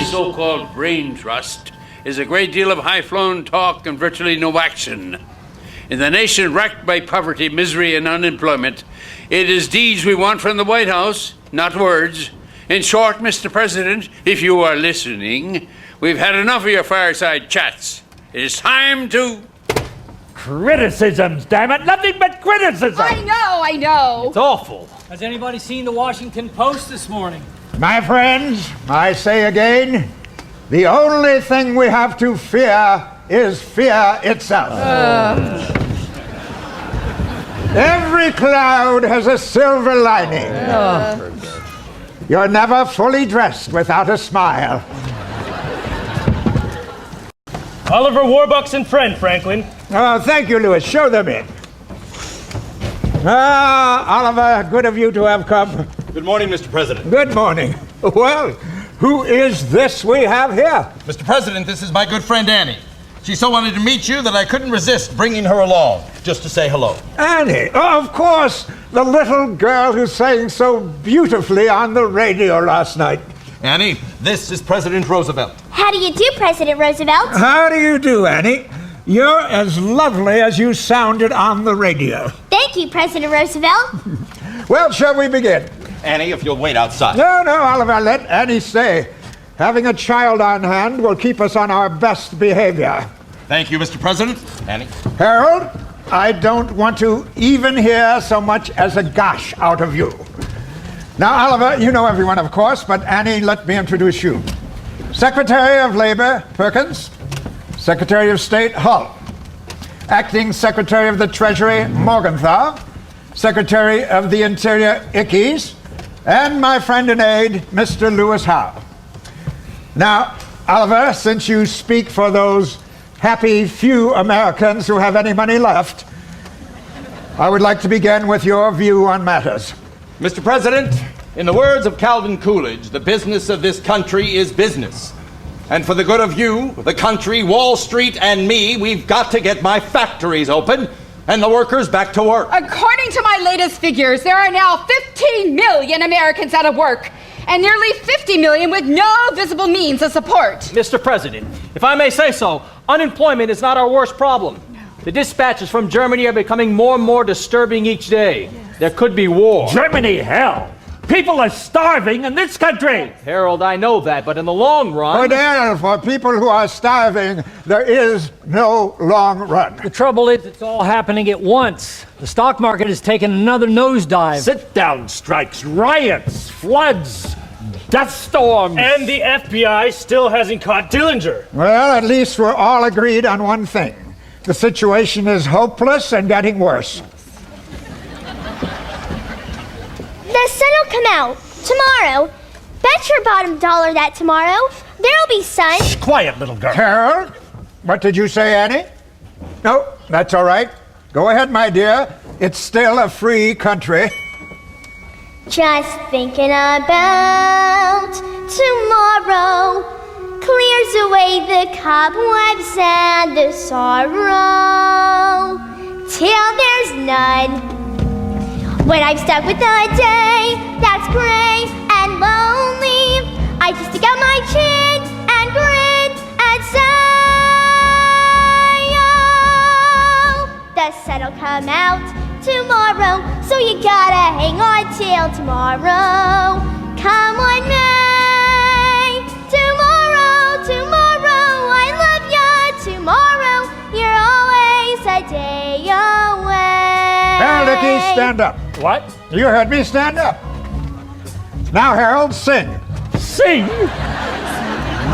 So-called brain trust is a great deal of high-flown talk and virtually no action. In the nation wrecked by poverty, misery, and unemployment, it is deeds we want from the White House, not words. In short, Mr. President, if you are listening, we've had enough of your fireside chats. It is time to... Criticisms, damn it! Nothing but criticism! I know. It's awful. Has anybody seen the Washington Post this morning? My friends, I say again, the only thing we have to fear is fear itself. Every cloud has a silver lining. You're never fully dressed without a smile. Oliver Warbucks and friend, Franklin. Oh, thank you, Louis. Show them in. Oliver, good of you to have come. Good morning, Mr. President. Good morning. Well, who is this we have here? Mr. President, this is my good friend Annie. She so wanted to meet you that I couldn't resist bringing her along, just to say hello. Annie, of course, the little girl who sang so beautifully on the radio last night. Annie, this is President Roosevelt. How do you do, President Roosevelt? How do you do, Annie? You're as lovely as you sounded on the radio. Thank you, President Roosevelt. Well, shall we begin? Annie, if you'll wait outside. No, Oliver, let Annie stay. Having a child on hand will keep us on our best behavior. Thank you, Mr. President. Annie. Harold, I don't want to even hear so much as a gosh out of you. Now, Oliver, you know everyone, of course, but Annie, let me introduce you. Secretary of Labor, Perkins. Secretary of State, Hull. Acting Secretary of the Treasury, Morgenthau. Secretary of the Interior, Ickes. And my friend and aide, Mr. Lewis Howe. Now, Oliver, since you speak for those happy few Americans who have any money left, I would like to begin with your view on matters. Mr. President, in the words of Calvin Coolidge, the business of this country is business. And for the good of you, the country, Wall Street, and me, we've got to get my factories open and the workers back to work. According to my latest figures, there are now 15 million Americans out of work, and nearly 50 million with no visible means of support. Mr. President, if I may say so, unemployment is not our worst problem. The dispatches from Germany are becoming more and more disturbing each day. Yes. There could be war. Germany, hell! People are starving in this country! Harold, I know that, but in the long run... Cornell, for people who are starving, there is no long run. The trouble is, it's all happening at once. The stock market has taken another nosedive. Sit-down strikes, riots, floods, dust storms. And the FBI still hasn't caught Dillinger. Well, at least we're all agreed on one thing. The situation is hopeless and getting worse. The sun will come out tomorrow. Bet your bottom dollar that tomorrow there'll be sun. Shh, quiet, little girl. Harold, what did you say, Annie? No, that's all right. Go ahead, my dear. It's still a free country. Just thinking about tomorrow clears away the cobwebs and the sorrow till there's none. When I'm stuck with a day that's gray and lonely, I just stick out my chin and grin and say, oh, the sun'll come out tomorrow, so you gotta hang on till tomorrow. Come on, May. Tomorrow, I love ya. Tomorrow, you're always a day away. Harold Ickes, stand up. What? You heard me, stand up. Now, Harold, sing. Sing?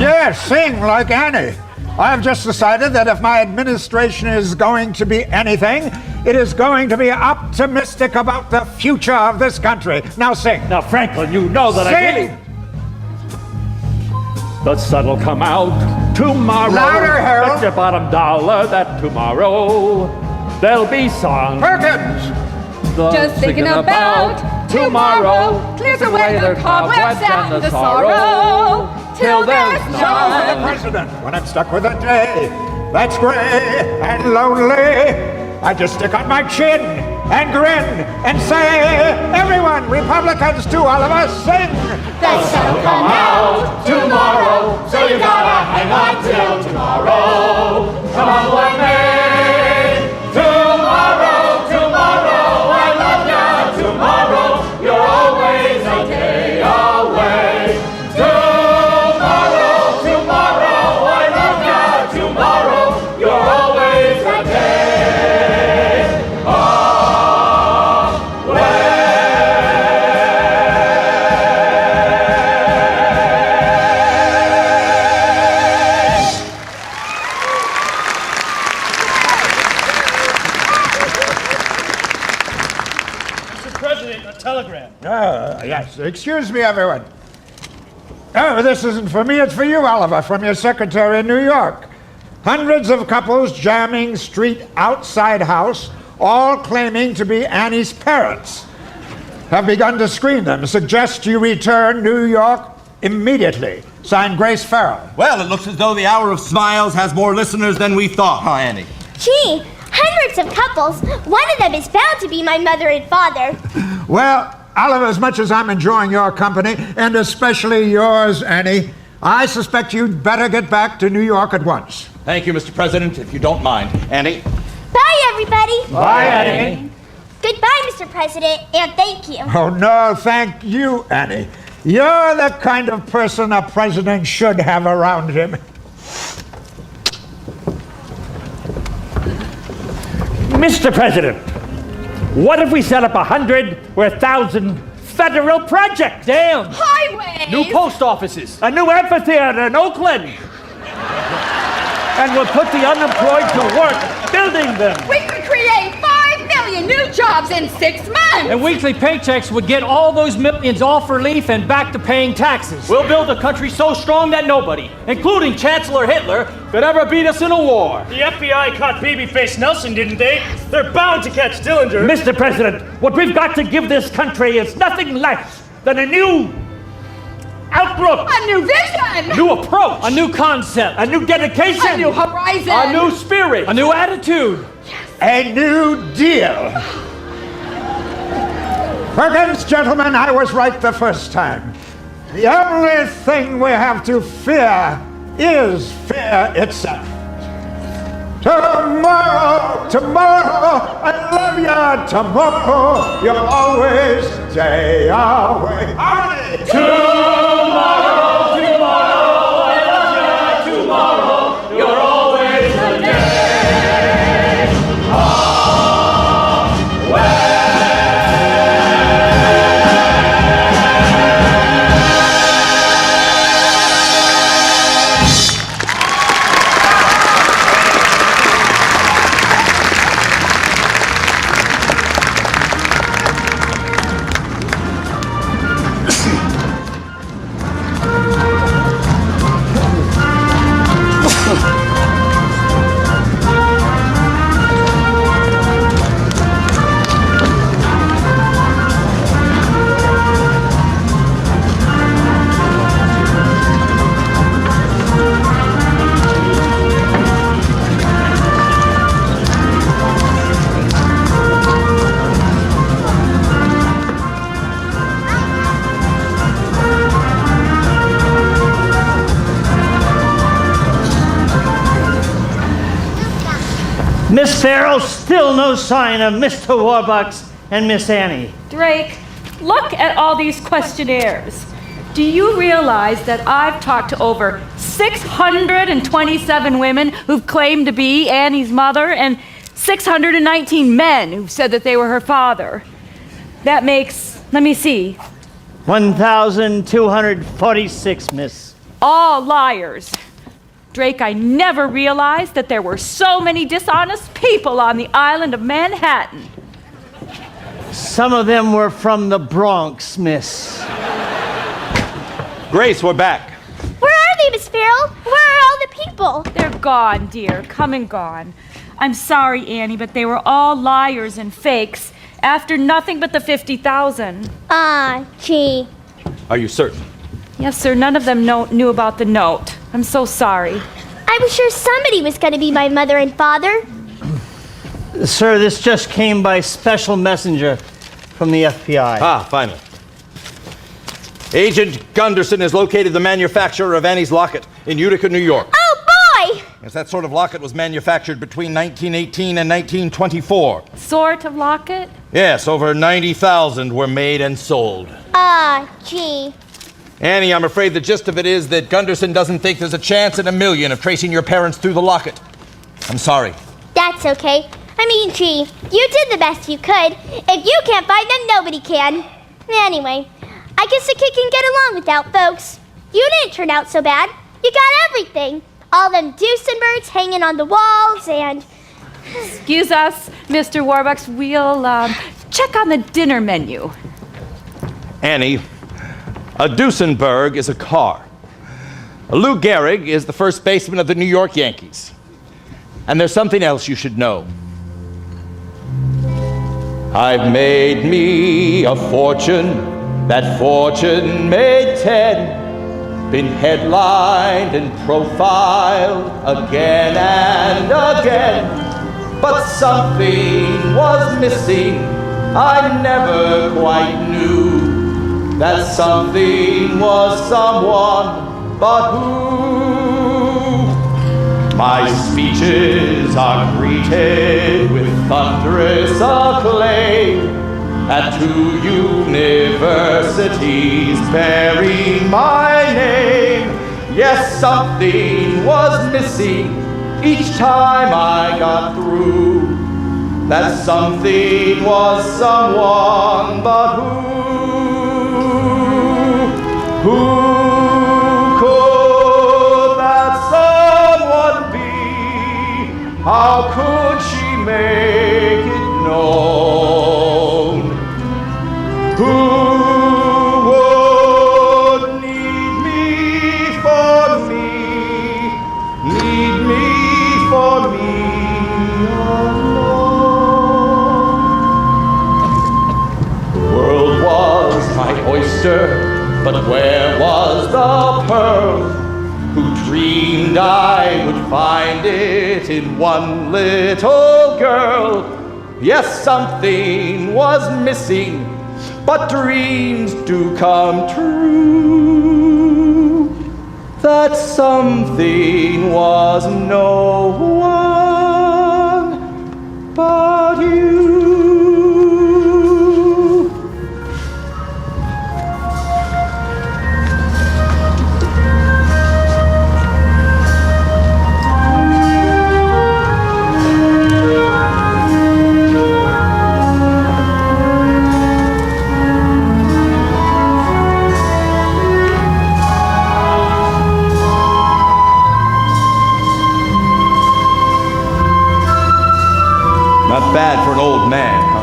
Yes, sing like Annie. I've just decided that if my administration is going to be anything, it is going to be optimistic about the future of this country. Now sing. Now, Franklin, you know that sing. The sun will come out tomorrow. Louder, Harold. Bet your bottom dollar that tomorrow there'll be sun. Perkins. Just thinking about tomorrow clears away the cobwebs and the sorrow till there's none. The president, when I'm stuck with a day that's gray and lonely, I just stick out my chin and grin and say, everyone, Republicans too, all of us, sing. The sun'll come out tomorrow, so you gotta hang on till tomorrow. Come on, boy, May. Tomorrow, I love ya. Tomorrow, you're always a day away. Tomorrow, I love ya. Tomorrow, you're always a day away. Mr. President, a telegram. Yes, excuse me, everyone. Oh, this isn't for me, it's for you, Oliver, from your secretary in New York. Hundreds of couples jamming street outside house, all claiming to be Annie's parents, have begun to screen them. Suggest you return New York immediately. Signed, Grace Farrell. Well, it looks as though the Hour of Smiles has more listeners than we thought, huh, Annie? Gee, hundreds of couples. One of them is bound to be my mother and father. Well, Oliver, as much as I'm enjoying your company, and especially yours, Annie, I suspect you'd better get back to New York at once. Thank you, Mr. President, if you don't mind. Annie? Bye, everybody. Bye, Annie. Goodbye, Mr. President, and thank you. Oh, no, thank you, Annie. You're the kind of person a president should have around him. Mr. President, what if we set up 100 or 1,000 federal projects? Damn! Highways! New post offices. A new amphitheater in Oakland. And we'll put the unemployed to work building them. We could create 5 million new jobs in 6 months! And weekly paychecks would get all those millions off relief and back to paying taxes. We'll build a country so strong that nobody, including Chancellor Hitler, could ever beat us in a war. The FBI caught babyface Nelson, didn't they? They're bound to catch Dillinger. Mr. President, what we've got to give this country is nothing less than a new outlook. A new vision! New approach. A new concept. A new dedication. A new horizon! A new spirit. A new attitude. A new deal. Perkins, gentlemen, I was right the first time. The only thing we have to fear is fear itself. Tomorrow, tomorrow, I love you. Tomorrow, you'll always stay away. Tomorrow, tomorrow, I love you. Tomorrow, you're always a day away. Miss Farrell, still no sign of Mr. Warbucks and Miss Annie. Drake, look at all these questionnaires. Do you realize that I've talked to over 627 women who've claimed to be Annie's mother and 619 men who've said that they were her father? That makes, let me see. 1,246, miss. All liars. Drake, I never realized that there were so many dishonest people on the island of Manhattan. Some of them were from the Bronx, miss. Grace, we're back. Where are they, Miss Farrell? Where are all the people? They're gone, dear. Come and gone. I'm sorry, Annie, but they were all liars and fakes after nothing but the 50,000. Gee. Are you certain? Yes, sir. None of them knew about the note. I'm so sorry. I was sure somebody was going to be my mother and father. Sir, this just came by special messenger from the FBI. Ah, finally. Agent Gunderson has located the manufacturer of Annie's locket in Utica, New York. Oh, boy! Yes, that sort of locket was manufactured between 1918 and 1924. Sort of locket? Yes, over 90,000 were made and sold. Gee. Annie, I'm afraid the gist of it is that Gunderson doesn't think there's a chance in a million of tracing your parents through the locket. I'm sorry. That's okay. I mean, gee, you did the best you could. If you can't find them, nobody can. Anyway, I guess a kid can get along without folks. You didn't turn out so bad. You got everything. All them Duesenbergs hanging on the walls and... Excuse us, Mr. Warbucks. We'll check on the dinner menu. Annie, a Duesenberg is a car. Lou Gehrig is the first baseman of the New York Yankees. And there's something else you should know. I've made me a fortune, that fortune made 10. been headlined and profiled again and again, but something was missing. I never quite knew that something was someone, but who? My speeches are greeted with thunderous acclaim at 2 universities bearing my name. Yes, something was missing each time I got through. That something was someone, but who? Who could that someone be? How could she make it known? Who would need me for me, need me for me alone? The world was my oyster, but where was the pearl? Who dreamed I would find it in one little girl? Yes, something was missing, but dreams do come true. That something was no one but you. Not bad for an old man, huh?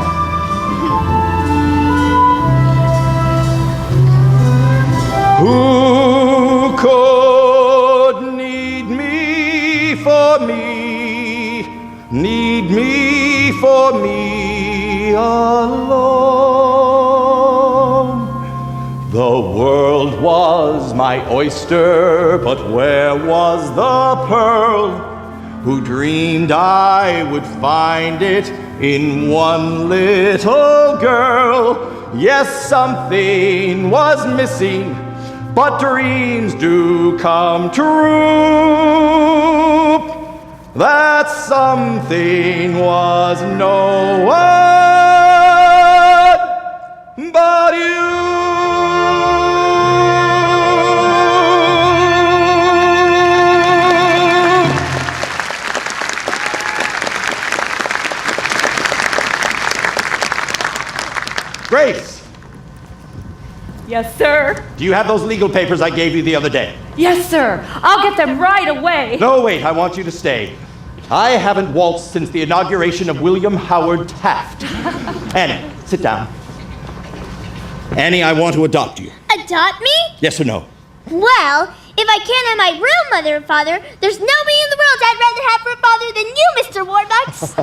Who could need me for me, need me for me alone? The world was my oyster, but where was the pearl? Who dreamed I would find it in one little girl? Yes, something was missing, but dreams do come true. That something was no one but you. Grace! Yes, sir. Do you have those legal papers I gave you the other day? Yes, sir. I'll get them right away. No, wait, I want you to stay. I haven't waltzed since the inauguration of William Howard Taft. Annie, sit down. Annie, I want to adopt you. Adopt me? Yes or no? Well, if I can't have my real mother and father, there's nobody in the world I'd rather have for a father than you, Mr. Warbucks.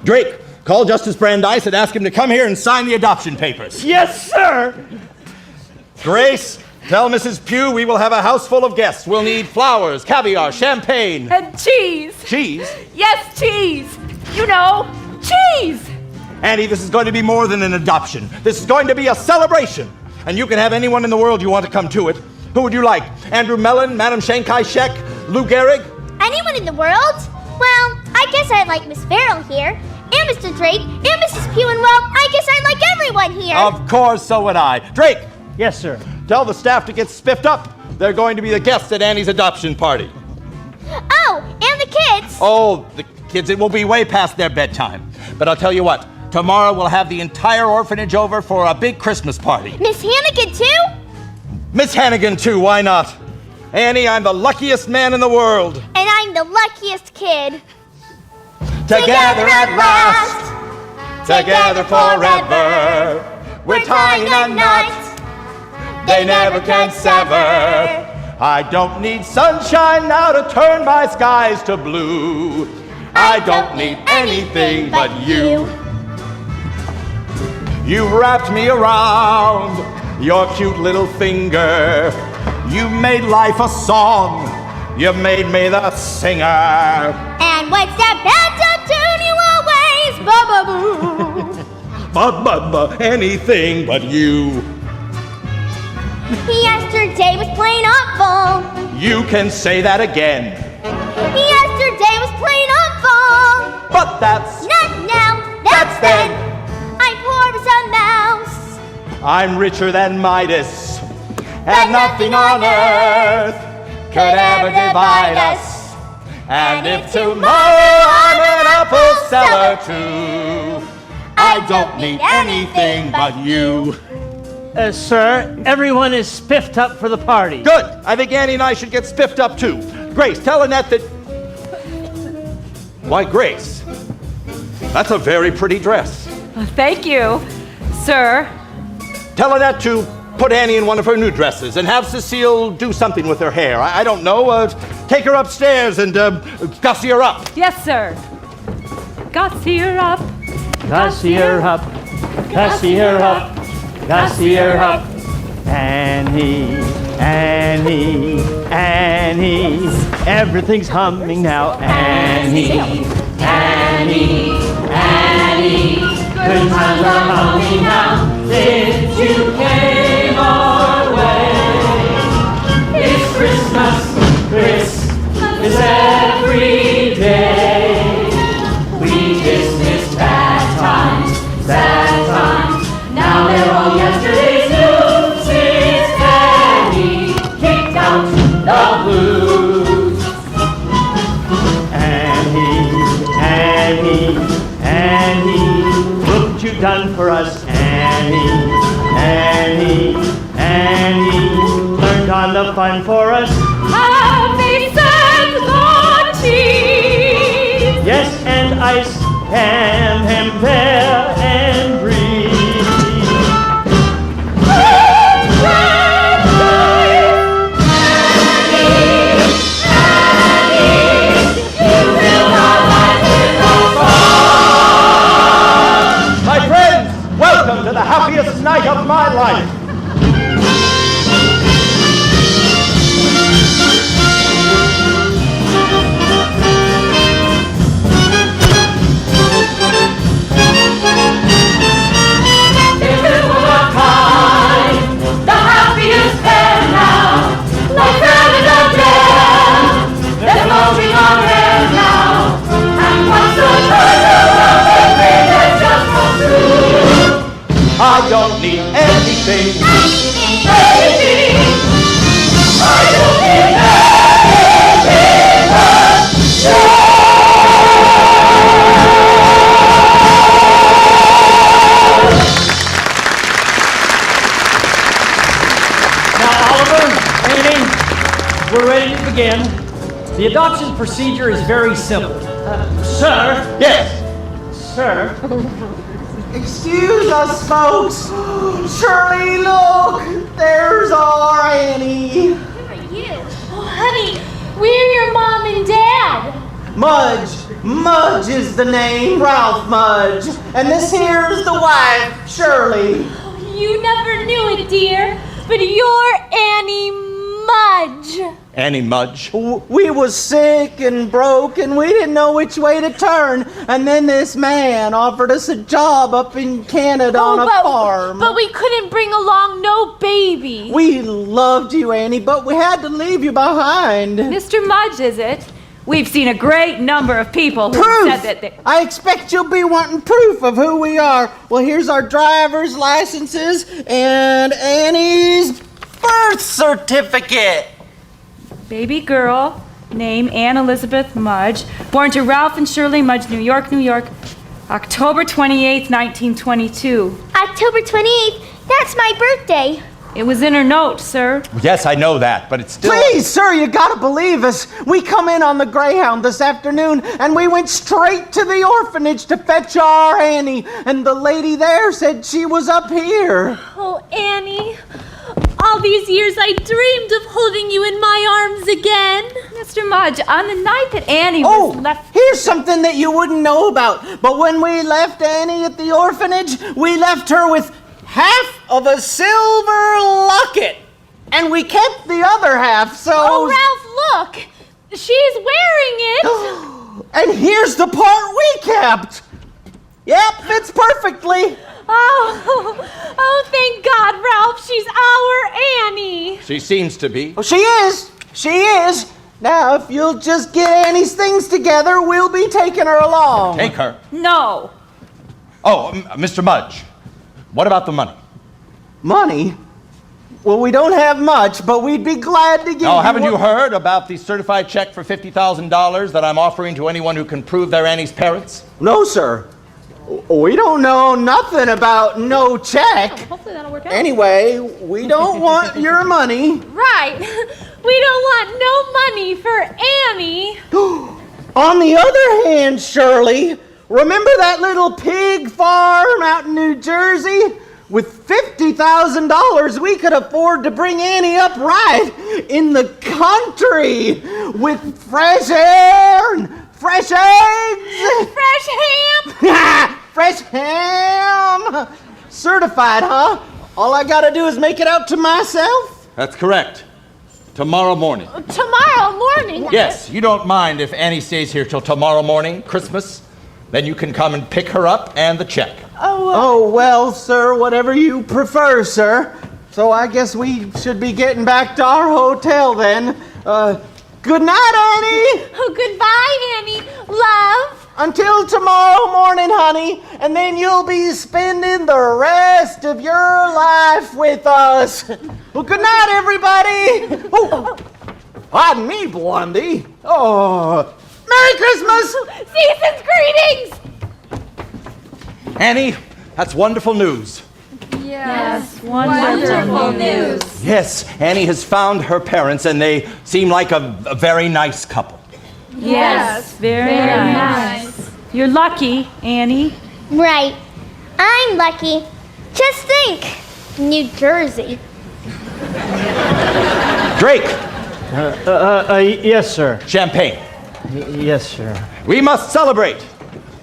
Drake, call Justice Brandeis and ask him to come here and sign the adoption papers. Yes, sir. Grace, tell Mrs. Pugh we will have a house full of guests. We'll need flowers, caviar, champagne. And cheese. Cheese? Yes, cheese. You know, cheese. Annie, this is going to be more than an adoption. This is going to be a celebration. And you can have anyone in the world you want to come to it. Who would you like? Andrew Mellon, Madam Shanghai Shek, Lou Gehrig? Anyone in the world? Well, I guess I'd like Miss Farrell here, and Mr. Drake, and Mrs. Pugh, and well, I guess I'd like everyone here. Of course, so would I. Drake! Yes, sir. Tell the staff to get spiffed up. They're going to be the guests at Annie's adoption party. Oh, and the kids. Oh, the kids, it will be way past their bedtime. But I'll tell you what, tomorrow we'll have the entire orphanage over for a big Christmas party. Miss Hannigan, too? Miss Hannigan, too, why not? Annie, I'm the luckiest man in the world. And I'm the luckiest kid. Together at last, together forever. We're tying a knot they never can sever. I don't need sunshine now to turn my skies to blue. I don't need anything but you. You wrapped me around your cute little finger. You made life a song. You made me the singer. And when step into tune, you always ba-ba-boo. Anything but you. Yesterday was plain awful. You can say that again. Yesterday was plain awful. But that's not now. That's then. I'm poor as a mouse. I'm richer than Midas. And nothing on earth could ever divide us. And if tomorrow I'm an apple seller too, I don't need anything but you. Sir, everyone is spiffed up for the party. Good. I think Annie and I should get spiffed up too. Grace, tell Annette that... Why, Grace, that's a very pretty dress. Thank you, sir. Tell Annette to put Annie in one of her new dresses and have Cecile do something with her hair. I don't know. Take her upstairs and gussy her up. Yes, sir. Gussy her up. Gussy her up. Gussy her up. Gussy her up. Annie, Annie, Annie. Everything's humming now. Annie, Annie, Annie. Good times are humming now since you came our way. It's Christmas, Christmas every day. We dismiss bad times, sad times. Now they're all yesterday's news since Annie kicked out the blues. Annie, Annie, Annie. Look what you've done for us, Annie, Annie, Annie. Learned on the fun for us. Happy and cheese. Yes, and ice, ham, pear, and brie. My friends, welcome to the happiest night of my life. I don't need anything. Anything. I don't need anything but you. Now, Oliver, Annie, we're ready to begin. The adoption procedure is very simple. Sir? Yes. Sir? Excuse us, folks. Shirley, look. There's our Annie. Who are you? Oh, honey, we're your mom and dad. Mudge. Mudge is the name, Ralph Mudge. And this here's the wife, Shirley. Oh, you never knew it, dear, but you're Annie Mudge. Annie Mudge. We was sick and broke and we didn't know which way to turn. And then this man offered us a job up in Canada on a farm. But we couldn't bring along no baby. We loved you, Annie, but we had to leave you behind. Mr. Mudge, is it? We've seen a great number of people who said that they... I expect you'll be wanting proof of who we are. Well, here's our driver's licenses and Annie's birth certificate. Baby girl, name Ann Elizabeth Mudge, born to Ralph and Shirley Mudge, New York, New York, October 28th, 1922. October 28th, that's my birthday. It was in her note, sir. Yes, I know that, but it's still... Please, sir, you gotta believe us. We come in on the Greyhound this afternoon, and we went straight to the orphanage to fetch our Annie, and the lady there said she was up here. Oh, Annie. All these years I dreamed of holding you in my arms again. Mr. Mudge, on the night that Annie was left... Here's something that you wouldn't know about. But when we left Annie at the orphanage, we left her with half of a silver locket And we kept the other half, so... Oh, Ralph, look! She's wearing it! And here's the part we kept! Yep, fits perfectly. Oh, thank God, Ralph, she's our Annie. She seems to be. Oh, she is. Now, if you'll just get Annie's things together, we'll be taking her along. Take her. No. Oh, Mr. Mudge, what about the money? Money? Well, we don't have much, but we'd be glad to give you... Oh, haven't you heard about the certified check for $50,000 that I'm offering to anyone who can prove they're Annie's parents? No, sir. We don't know nothing about no check. Hopefully that'll work out. Anyway, we don't want your money. Right. We don't want no money for Annie. On the other hand, Shirley, remember that little pig farm out in New Jersey? With $50,000, we could afford to bring Annie up right in the country with fresh air and fresh eggs. Fresh ham. Fresh ham. Certified, huh? All I gotta do is make it out to myself? That's correct. Tomorrow morning. Tomorrow morning? Yes, you don't mind if Annie stays here till tomorrow morning, Christmas? Then you can come and pick her up and the check. Oh, well, sir, whatever you prefer, sir. So I guess we should be getting back to our hotel then. Good night, Annie. Oh, goodbye, Annie. Love. Until tomorrow morning, honey, and then you'll be spending the rest of your life with us. Well, good night, everybody. Oh, pardon me, Blondie. Oh, Merry Christmas. Season's greetings. Annie, that's wonderful news. Yes, wonderful news. Yes, Annie has found her parents, and they seem like a very nice couple. Yes, very nice. You're lucky, Annie. Right. I'm lucky. Just think, New Jersey. Drake. Yes, sir. Champagne. Yes, sir. We must celebrate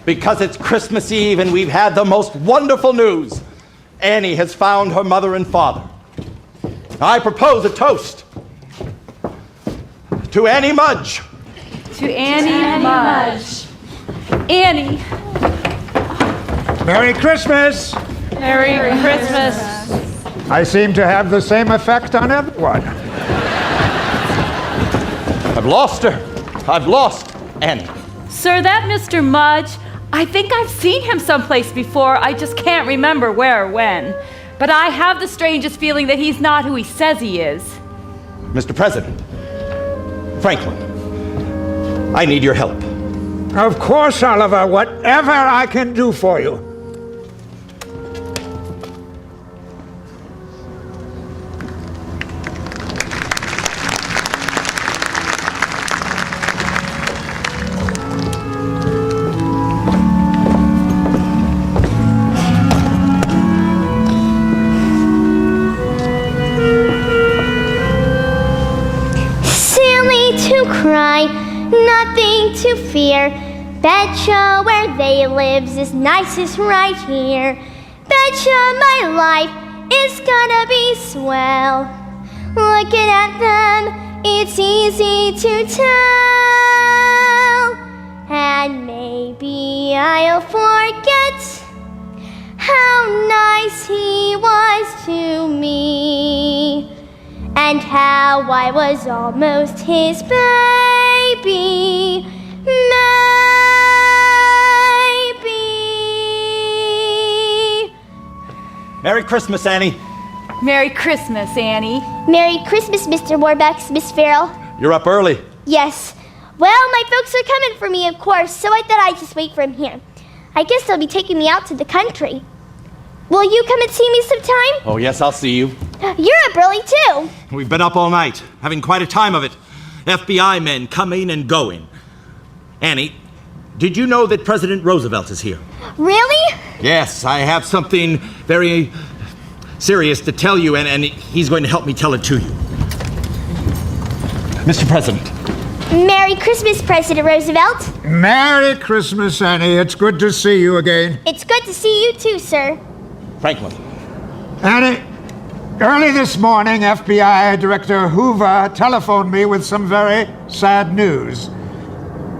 because it's Christmas Eve and we've had the most wonderful news. Annie has found her mother and father. I propose a toast to Annie Mudge. To Annie Mudge. Annie. Merry Christmas. Merry Christmas. I seem to have the same effect on everyone. I've lost her. I've lost Annie. Sir, that Mr. Mudge, I think I've seen him someplace before. I just can't remember where or when. But I have the strangest feeling that he's not who he says he is. Mr. President, Franklin, I need your help. Of course, Oliver, whatever I can do for you. Cry, nothing to fear. Betcha where they lives is nicest right here. Betcha my life is gonna be swell. Looking at them, it's easy to tell. And maybe I'll forget how nice he was to me. And how I was almost his baby. Maybe. Merry Christmas, Annie. Merry Christmas, Annie. Merry Christmas, Mr. Warbucks, Miss Farrell. You're up early. Yes. Well, my folks are coming for me, of course, so I thought I'd just wait for him here. I guess they'll be taking me out to the country. Will you come and see me sometime? Oh, yes, I'll see you. You're up early, too. We've been up all night, having quite a time of it. FBI men coming and going. Annie, did you know that President Roosevelt is here? Really? Yes, I have something very serious to tell you, and he's going to help me tell it to you. Mr. President. Merry Christmas, President Roosevelt. Merry Christmas, Annie. It's good to see you again. It's good to see you, too, sir. Franklin. Annie, Early this morning, FBI Director Hoover telephoned me with some very sad news.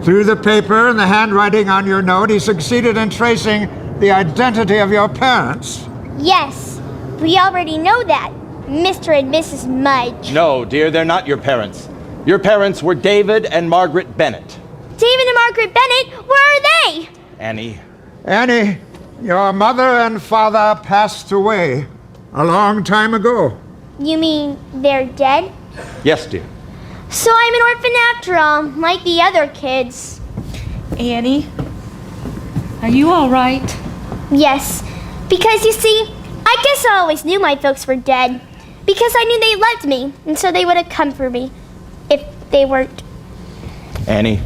Through the paper and the handwriting on your note, he succeeded in tracing the identity of your parents. Yes, we already know that, Mr. and Mrs. Mudge. No, dear, they're not your parents. Your parents were David and Margaret Bennett. David and Margaret Bennett, where are they? Annie, your mother and father passed away a long time ago. You mean they're dead? Yes, dear. So I'm an orphan after all, like the other kids. Annie, are you all right? Yes, because you see, I guess I always knew my folks were dead. Because I knew they loved me, and so they would have come for me if they weren't. Annie,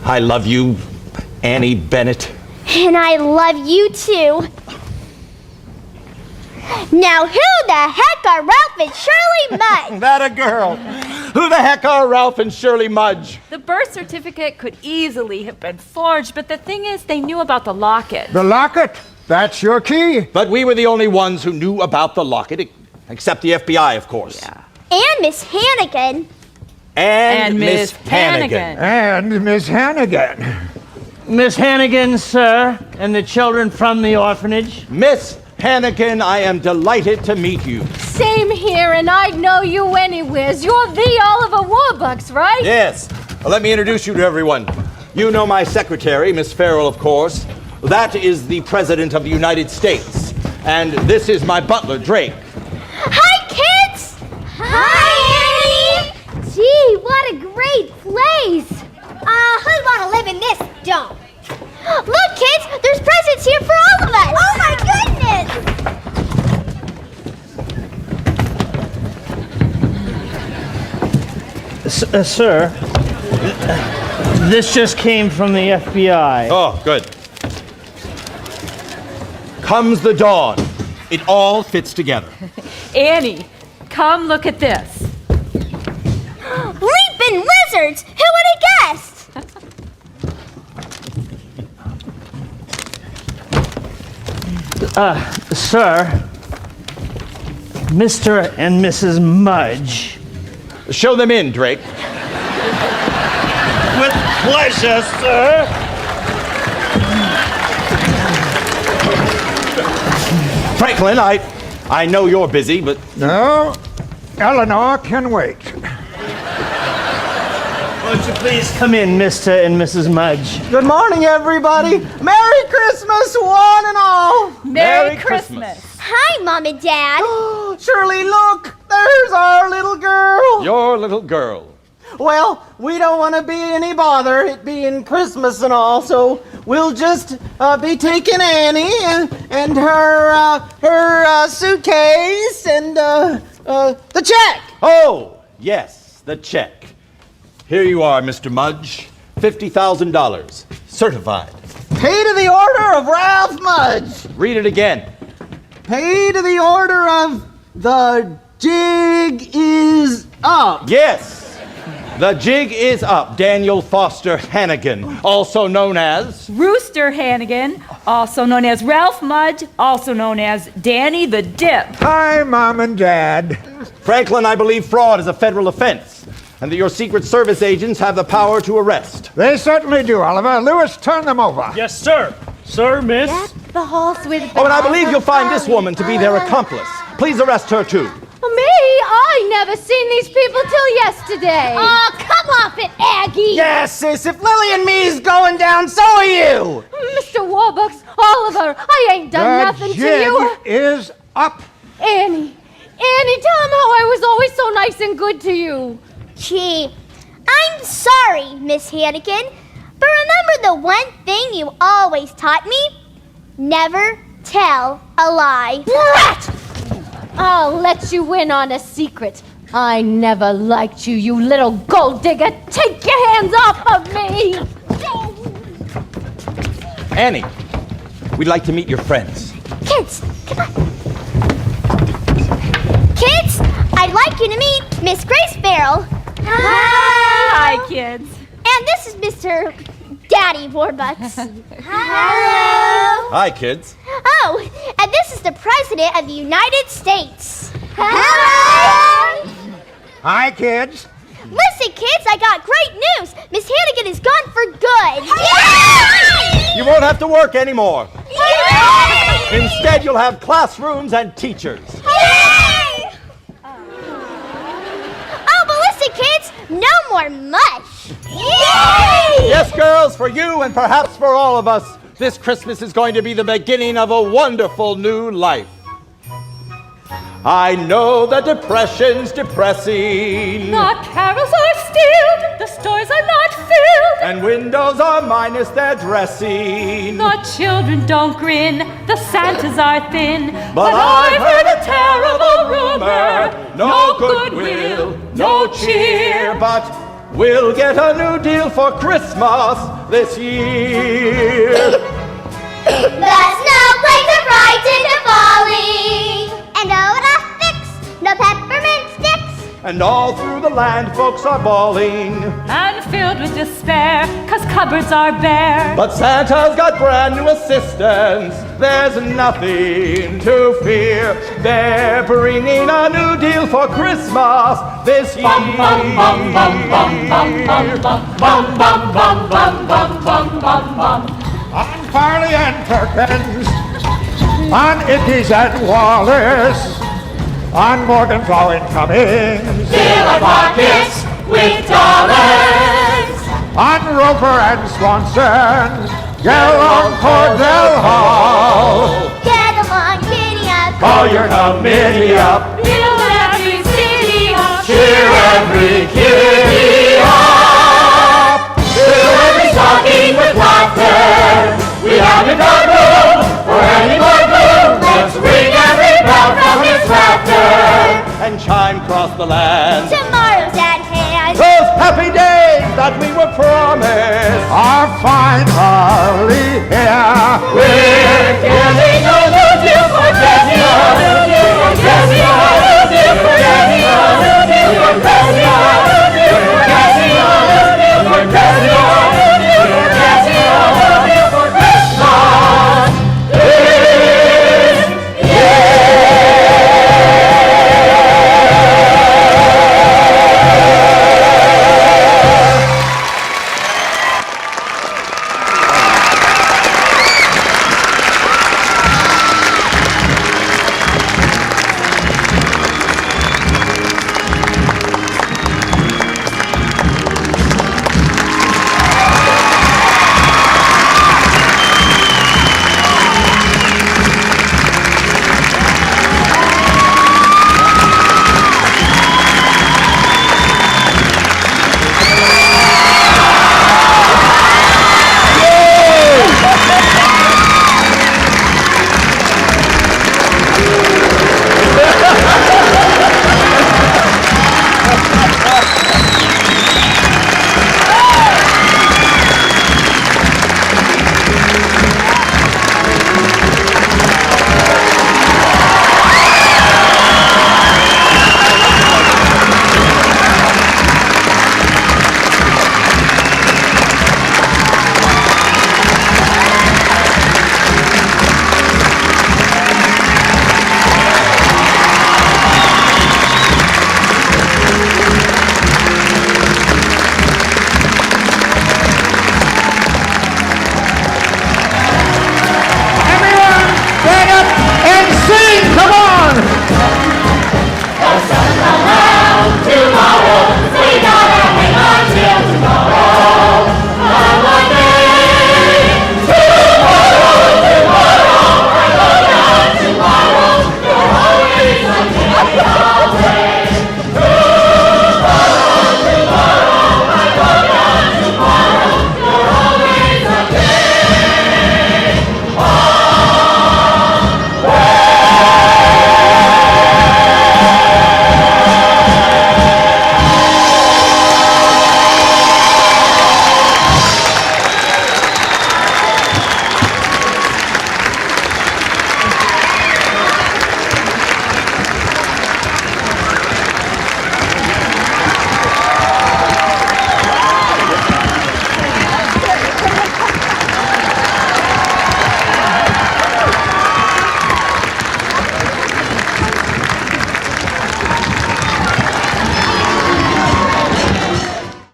I love you, Annie Bennett. And I love you too. Now who the heck are Ralph and Shirley Mudge? That a girl. Who the heck are Ralph and Shirley Mudge? The birth certificate could easily have been forged, but the thing is, they knew about the locket. The locket? That's your key. But we were the only ones who knew about the locket, except the FBI, of course. Yeah. And Miss Hannigan. And Miss Hannigan. And Miss Hannigan. Miss Hannigan, sir, and the children from the orphanage. Miss Hannigan, I am delighted to meet you. Same here, and I'd know you anywheres. You're the Oliver Warbucks, right? Yes. Well, let me introduce you to everyone. You know my secretary, Miss Farrell, of course. That is the President of the United States. And this is my butler, Drake. Hi, kids! Hi, Annie! Gee, what a great place! Who'd want to live in this dump? Look, kids, there's presents here for all of us! Oh, my goodness! Sir, this just came from the FBI. Oh, good. Comes the dawn. It all fits together. Annie, come look at this. Leaping lizards! Who would have guessed? Sir, Mr. and Mrs. Mudge. Show them in, Drake. With pleasure, sir. Franklin, I know you're busy, but... No, Eleanor can wait. Won't you please come in, Mr. and Mrs. Mudge? Good morning, everybody. Merry Christmas, one and all. Merry Christmas. Hi, Mom and Dad. Shirley, look, there's our little girl. Your little girl. Well, we don't want to be any bother, it being Christmas and all, so we'll just be taking Annie and her suitcase and the check. Oh, yes, the check. Here you are, Mr. Mudge. $50,000. Certified. Pay to the order of Ralph Mudge. Read it again. Pay to the order of the jig is up. Yes. The jig is up. Daniel Foster Hannigan, also known as... Rooster Hannigan, also known as Ralph Mudge, also known as Danny the Dip. Hi, Mom and Dad. Franklin, I believe fraud is a federal offense, and that your Secret Service agents have the power to arrest. They certainly do, Oliver. Lewis, turn them over. Yes, sir. Sir, miss. The horse with Oh, and I believe you'll find this woman to be their accomplice. Please arrest her, too. Me? I never seen these people till yesterday. Oh, come off it, Aggie! Yes, sis, if Lily and me's going down, so are you. Mr. Warbucks, Oliver, I ain't done nothing to you. The jig is up. Annie, tell him how I was always so nice and good to you. Gee, I'm sorry, Miss Hannigan, but remember the one thing you always taught me? Never tell a lie. Brat! I'll let you in on a secret. I never liked you, you little gold digger. Take your hands off of me! Annie, we'd like to meet your friends. Kids, come on. Kids, I'd like you to meet Miss Grace Farrell. Hi, kids. And this is Mr. Daddy Warbucks. Hello. Hi, kids. Oh, and this is the President of the United States. Hello. Hi, kids. Listen, kids, I got great news. Miss Hannigan is gone for good. You won't have to work anymore. Instead, you'll have classrooms and teachers. Oh, but listen, kids, no more mush. Yes, girls, for you and perhaps for all of us, this Christmas is going to be the beginning of a wonderful new life. I know that depression's depressing. The carols are stilled, the stores are not filled, And windows are minus their dressing. the children don't grin, the Santas are thin. But I've heard a terrible rumor. No goodwill, no cheer. But we'll get a new deal for Christmas this year. The snowflakes are frightened of falling. And oh, what a fix! No peppermint sticks. And all through the land, folks are bawling. And filled with despair, 'cause cupboards are bare. But Santa's got brand new assistants. There's nothing to fear. They're bringing a new deal for Christmas this year. Bum bum bum bum bum bum bum bum bum bum bum bum bum bum bum bum. On Farley and Perkins, on Ickes and Wallace, on Morganflow and Cummings, Fill our pockets with dollars. on Roper and Swanson, get along Cordell Hall. Get 'em on, giddy up. Call your committee up. Fill every city up. Cheer every kitty up. Fill every stocking with laughter. We haven't got room for any more gloom. Let's ring every bell from its laughter. And chime across the land. Tomorrow's at hand. Those happy days that we were promised Our fine